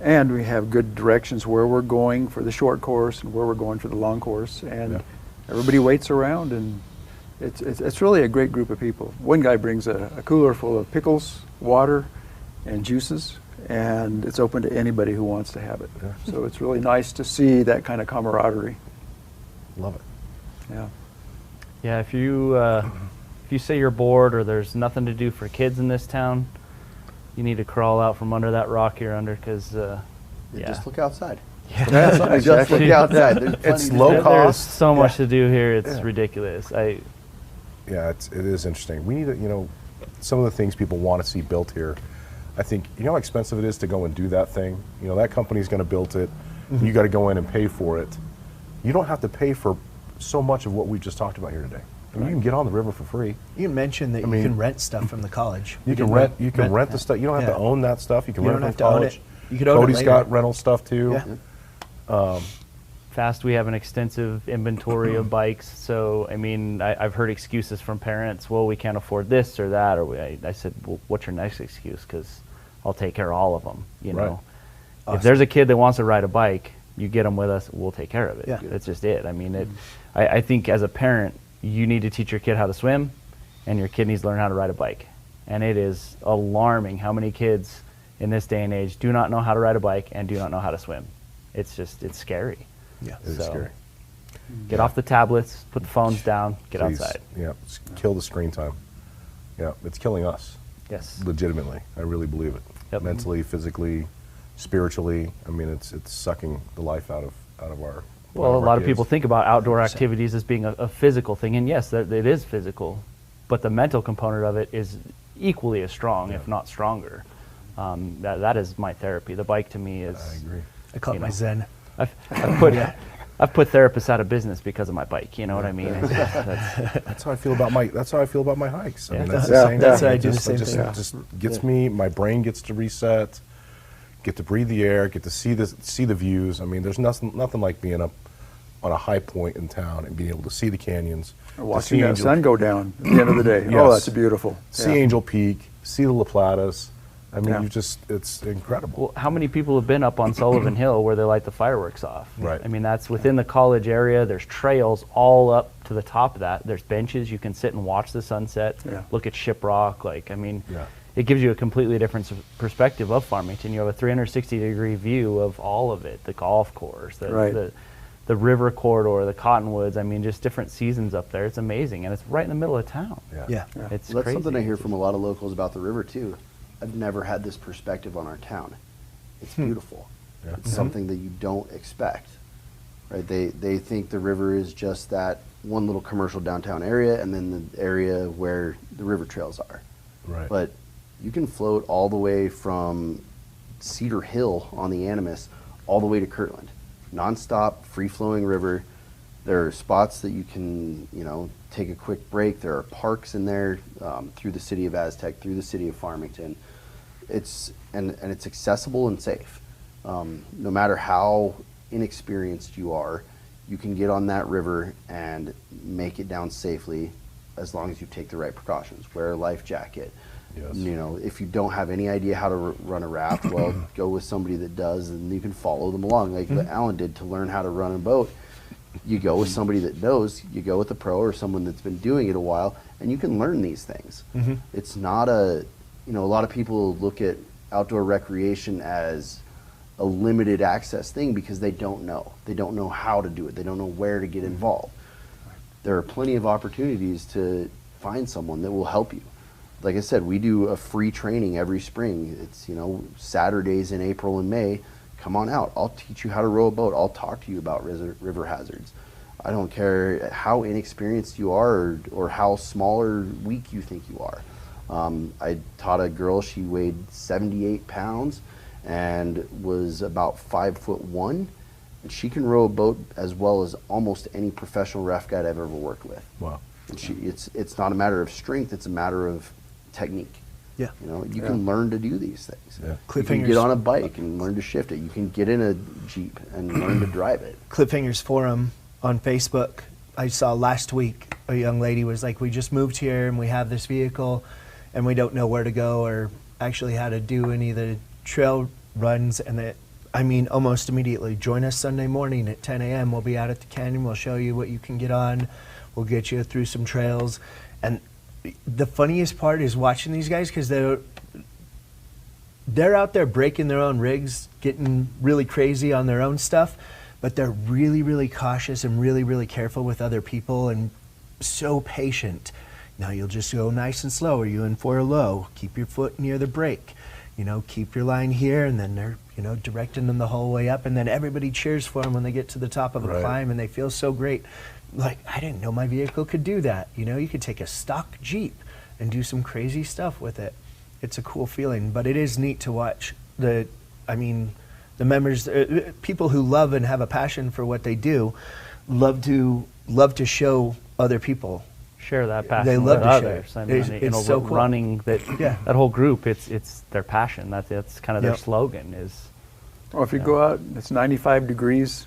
And we have good directions where we're going for the short course and where we're going for the long course. And Yeah. everybody waits around, and it's really a great group of people. One guy brings a cooler full of pickles, water, and juices, and it's open to anybody who wants to have it. Yeah. So it's really nice to see that kind of camaraderie. Love it. Yeah. Yeah, if you say you're bored or there's nothing to do for kids in this town, you need to crawl out from under that rock you're under, because Just look outside. That's Just look outside. There's plenty It's to low do. There's cost. so much to do here. It's Yeah. ridiculous. Yeah, it is interesting. We need to, some of the things people want to see built here. I think, you know how expensive it is to go and do that thing? You know, that company's going to build it. You got to go in and pay for it. You don't have to pay for so much of what we just talked about here today. I mean, you can get on the river for free. You mentioned that I you mean, can rent stuff from the college. You can rent the stuff. You don't have to own that stuff. You can You rent don't it from have to own college. it. You could own it Cody's later. got rental stuff too. Yeah. Fast, we have an extensive inventory of bikes. So, I mean, I've heard excuses from parents, well, we can't afford this or that. Or I said, well, what's your next excuse? Because I'll take care of all of them, you Right. know. If there's a kid that wants to ride a bike, you get them with us, we'll take care of it. Yeah. That's just it. I mean, I think as a parent, you need to teach your kid how to swim, and your kid needs to learn how to ride a bike. And it is alarming how many kids in this day and age do not know how to ride a bike and do not know how to swim. It's scary. Yeah. It is scary. Get off the tablets, put the phones down, get Please. outside. Yeah, kill the screen time. Yeah, it's killing us. Yes. Legitimately, I really believe it. Yep. Mentally, physically, spiritually. I mean, it's sucking the life out of our. Well, a our lot of kids. people think about outdoor activities as being a physical thing, and yes, it is physical, but the mental component of it is equally as strong, if not stronger. That is my therapy. The bike to me is. I agree. I call it You my know. Zen. I've put therapists out of business because of my bike. You know what I mean? That's how I feel about my. That's how I feel about my hikes. I Yeah. mean, that's Yeah, the same. that's thing. how I It do the just- same it just, thing. it just gets me. My brain gets to reset. Get to breathe the air. Get to see the views. I mean, there's nothing like being up on a high point in town and being able to see the canyons, to Watching see that sun go down at the end of the day. Oh, Yes. that's beautiful. see Yeah. Angel Peak, see the La Platas. I mean, Yeah. it's incredible. Well, how many people have been up on Sullivan Hill where they light the fireworks off? Right. I mean, that's within the college area. There's trails all up to the top of that. There's benches you can sit and watch the sunset, Yeah. look at Shiprock. Like, I mean, Yeah. it gives you a completely different perspective of Farmington. You have a 360-degree view of all of it, the golf course, Right. the river corridor, the cottonwoods. I mean, just different seasons up there. It's amazing, and it's right in the middle of town. Yeah. It's Well, that's crazy. something I hear from a lot of locals about the river too. I've never had this perspective on our town. It's beautiful. Yeah. It's something that you don't expect, right? They think the river is just that one little commercial downtown area and then the area where the river trails are. Right. But you can float all the way from Cedar Hill on the Animas all the way to Kirtland. Nonstop, free-flowing river. There are spots that you can, take a quick break. There are parks in there through the city of Aztec, through the city of Farmington. It's accessible and safe. No matter how inexperienced you are, you can get on that river and make it down safely as long as you take the right precautions. Wear a life jacket. Yes. If you don't have any idea how to run a raft, well, go with somebody that does, and you can follow them along, like what Alan did to learn how to run a boat. You go with somebody that knows. You go with a pro or someone that's been doing it a while, and you can learn these things. It's not a lot of people look at outdoor recreation as a limited access thing because they don't know. They don't know how to do it. They don't know where to get involved. There are plenty of opportunities to find someone that will help you. Like I said, we do a free training every spring. It's, Saturdays in April and May. Come on out. I'll teach you how to row a boat. I'll talk to you about river hazards. I don't care how inexperienced you are or how small or weak you think you are. I taught a girl, she weighed 78 pounds and was about 5'1", and she can row a boat as well as almost any professional raft guide I've ever worked with. Wow. And it's not a matter of strength, it's a matter of technique. Yeah. You can learn to do these things. Yeah. You can Cliffhangers. get on a bike and learn to shift it. You can get in a Jeep and learn to drive it. Cliffhangers Forum on Facebook, I saw last week a young lady was like, we just moved here and we have this vehicle and we don't know where to go or actually how to do any of the trail runs. And almost immediately, join us Sunday morning at 10 a.m. We'll be out at the canyon. We'll show you what you can get on. We'll get you through some trails. And the funniest part is watching these guys because they're out there breaking their own rigs, getting really crazy on their own stuff, but they're really, really cautious and really, really careful with other people and so patient. Now you'll just go nice and slow. Are you in for a low? Keep your foot near the brake. Keep your line here, and then they're, directing them the whole way up, and then everybody cheers for them when they get to the top of a Right. climb, and they feel so great. Like, I didn't know my vehicle could do that. You could take a stock Jeep and do some crazy stuff with it. it's a cool feeling. But it is neat to watch the members, people who love and have a passion for what they do, love to show other people. Share that passion They love with to others. share. I mean, It's so cool. running that Yeah. that whole group, it's their passion. That's kind of their Yep. slogan is. Well, if you go out and it's 95 degrees,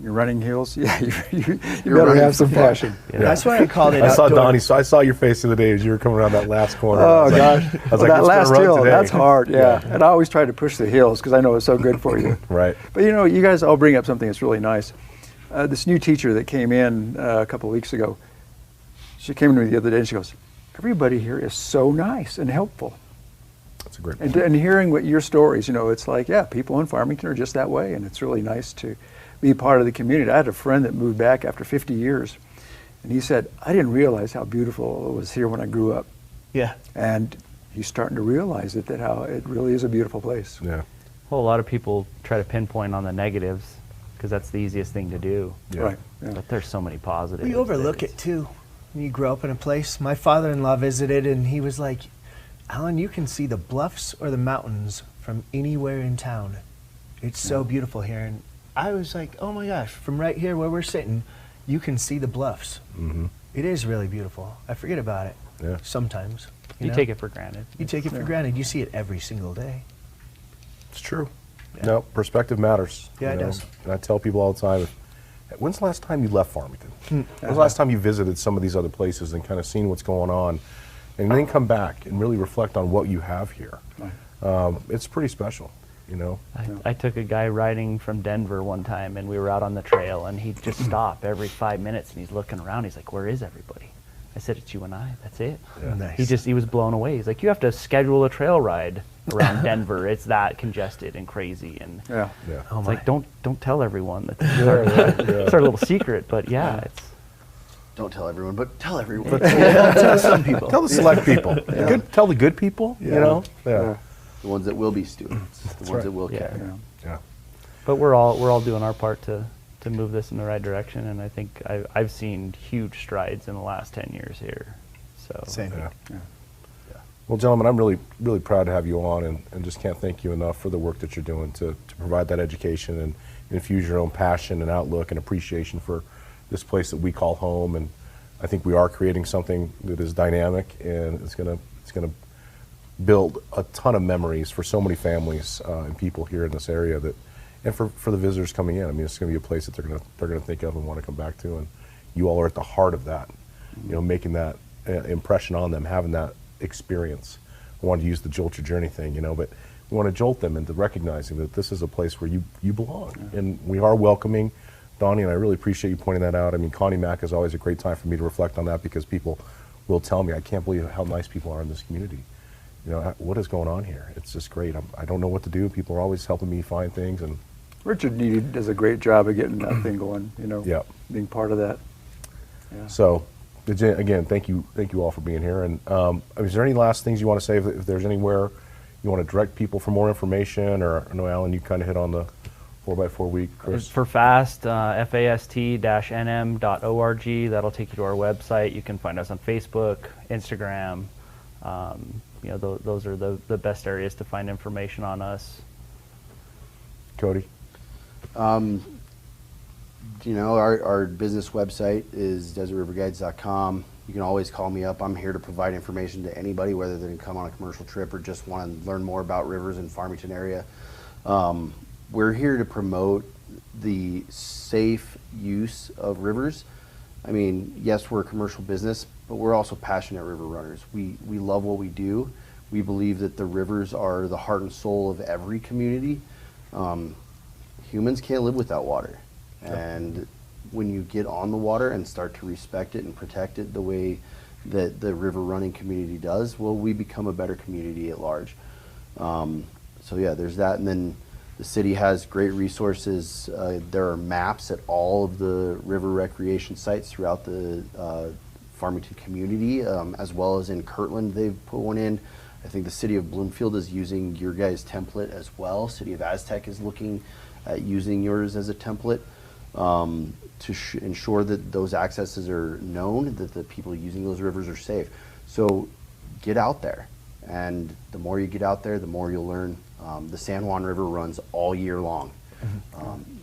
you're running hills, yeah, you You're better running have some for fun. passion. Yeah. That's why I called it I saw outdoor. Donnie. So I saw your face the other day as you were coming around that last corner. I Oh was like- gosh, I was well, like, that "What's last gonna run hill, today?" that's hard, yeah. And I always try to push the hills because I know it's so good for you. Right. But you guys all bring up something that's really nice. This new teacher that came in a couple of weeks ago, she came to me the other day and she goes, everybody here is so nice and helpful. That's a great And, point. and hearing what your stories, it's like, yeah, people in Farmington are just that way, and it's really nice to be part of the community. I had a friend that moved back after 50 years, and he said, I didn't realize how beautiful it was here when I grew up. Yeah. And he's starting to realize that how it really is a beautiful place. Yeah. Well, a lot of people try to pinpoint on the negatives because that's the easiest thing to do. Yeah. Right. Yeah. But there's so many positives. We overlook that it too. When you grow up in a place, my father-in-law visited and he was like, Alan, you can see the bluffs or the mountains from anywhere in town. It's so beautiful here. And I was like, oh my gosh, from right here where we're sitting, you can see the bluffs. Mm-hmm. It is really beautiful. I forget about it Yeah. sometimes. You know? take it for granted. You take it for granted. You see it every single day. It's true. Yeah. No, perspective matters. Yeah, you it know? does. And I tell people all the time, when's the last time you left Farmington? Hmm. When's the last time you visited some of these other places and kind of seen what's going on, and then come back and really reflect on what you have here? It's pretty special, you know. I took a guy riding from Denver one time, and we were out on the trail, and he'd just stop every 5 minutes, and he's looking around. He's like, "Where is everybody?" I said, "It's you and I. That's it." Yeah. Nice. He was blown away. He's like, "You have to schedule a trail ride around Denver. It's that congested and crazy." And Yeah. Yeah. Oh it's my. like, don't tell everyone. That's Yeah. it's our little secret. But yeah, it's Don't tell everyone, but tell everyone. Tell some people. Tell the select people. Tell the good people. You know. Yeah. The ones that will be students, the ones right. that will Yeah. care. Yeah. Yeah. But we're all doing our part to move this in the right direction, and I think I've seen huge strides in the last 10 years here. So Same. Yeah. Yeah. Well, gentlemen, I'm really, really proud to have you on, and just can't thank you enough for the work that you're doing to provide that education and infuse your own passion and outlook and appreciation for this place that we call home. And I think we are creating something that is dynamic, and it's gonna build a ton of memories for so many families and people here in this area and for the visitors coming in. I mean, it's gonna be a place that they're gonna think of and want to come back to, and you all are at the heart of that. You know, making that impression on them, having that experience. I wanted to use the jolt your journey thing, but we want to jolt them into recognizing that this is a place where you belong, and we are welcoming. Donnie, and I really appreciate you pointing that out. I mean, Connie Mack is always a great time for me to reflect on that, because people will tell me, I can't believe how nice people are in this community. What is going on here? It's just great. I don't know what to do. People are always helping me find things, and Richard Needy does a great job of getting that thing going, Yeah. being part of that. Yeah. so again, thank you all for being here. And is there any last things you want to say? If there's anywhere you want to direct people for more information, or I know Alan, you kind of hit on the 4x4 week, Chris. for FAST, fast-nm.org. That'll take you to our website. You can find us on Facebook, Instagram. Those are the best areas to find information on us. Cody. Our business website is desertriverguides.com. You can always call me up. I'm here to provide information to anybody, whether they can come on a commercial trip or just want to learn more about rivers in Farmington area. We're here to promote the safe use of rivers. I mean, yes, we're a commercial business, but we're also passionate river runners. We love what we do. We believe that the rivers are the heart and soul of every community. Humans can't live without water. And when you get on the water and start to respect it and protect it the way that the river running community does, well, we become a better community at large. There's that. And then the city has great resources. There are maps at all of the river recreation sites throughout the Farmington community, as well as in Kirtland. They've put one in. I think the city of Bloomfield is using your guys' template as well. City of Aztec is looking at using yours as a template to ensure that those accesses are known, that the people using those rivers are safe. So get out there And the more you get out there, the more you'll learn. The San Juan River runs all year long.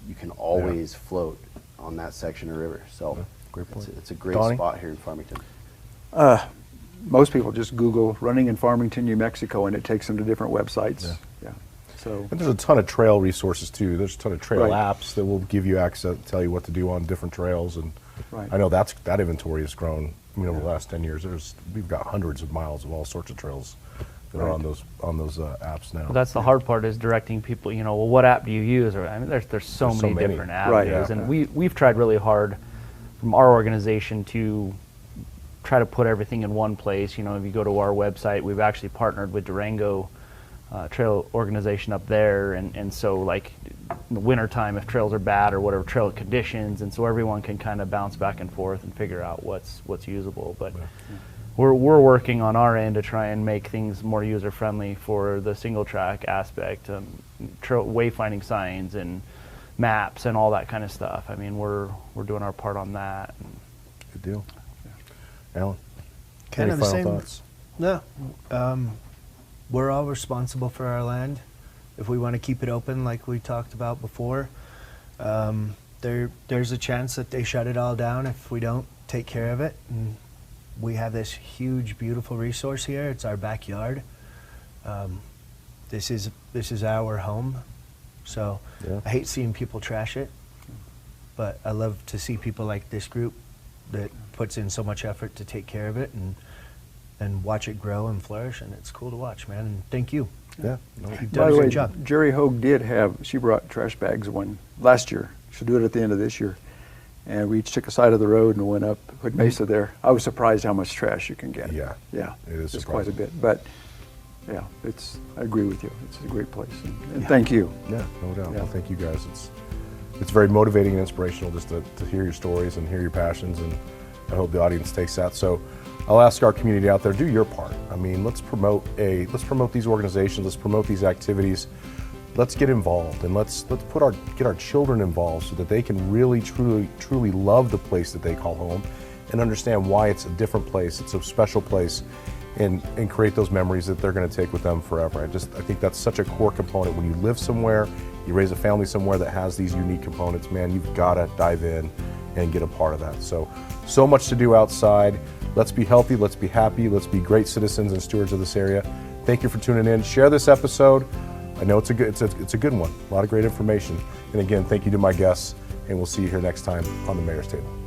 You can always float on that section of river. So Great point. it's a great Donnie? spot here in Farmington. Most people just Google running in Farmington, New Mexico, and it takes them to different websites. Yeah. So And there's a ton of trail resources too. There's a ton of trail Right. apps that will give you access, tell you what to do on different trails. And Right. I know that inventory has grown. Over the last 10 years, we've got hundreds of miles of all sorts of trails that are on those apps now. Well, that's the hard part, is directing people, well, what app do you use? Or, I mean, there's so There's so many many. different Right, avenues. yeah. And we've tried really hard from our organization to try to put everything in one place. If you go to our website, we've actually partnered with Durango trail organization up there, and so like in the wintertime, if trails are bad or whatever, trail conditions, and so everyone can kind of bounce back and forth and figure out what's usable. But we're working on our end to try and make things more user friendly for the single track aspect, trail wayfinding signs and maps and all that kind of stuff. I mean, we're doing our part on that. Good deal. Alan, Kind any of the final same. thoughts? No. We're all responsible for our land. If we want to keep it open like we talked about before, there's a chance that they shut it all down if we don't take care of it. And we have this huge, beautiful resource here. It's our backyard. This is our home. So Yeah. I hate seeing people trash it, but I love to see people like this group that puts in so much effort to take care of it and watch it grow and flourish, and it's cool to watch, man. And thank you. Yeah. No. You've by done a the great way, job. Jerry Hogue she brought trash bags last year. She'll do it at the end of this year. And we each took a side of the road and went up Hood Mesa there. I was surprised how much trash you can get. Yeah. Yeah. It is It's quite a surprising. bit. But yeah, I agree with you. It's a great place. And thank you. Yeah, no doubt. Yeah. Well, thank you guys. It's very motivating and inspirational just to hear your stories and hear your passions, and I hope the audience takes that. So I'll ask our community out there, do your part. I mean, let's promote these organizations, let's promote these activities. Let's get involved, and let's get our children involved so that they can really truly love the place that they call home and understand why it's a different place, it's a special place, and create those memories that they're going to take with them forever. I think that's such a core component. When you live somewhere, you raise a family somewhere that has these unique components, man, you've got to dive in and get a part of that. So much to do outside. Let's be healthy, let's be happy, let's be great citizens and stewards of this area. Thank you for tuning in. Share this episode. I know it's a good one. A lot of great information. And again, thank you to my guests, and we'll see you here next time on the Mayor's Table.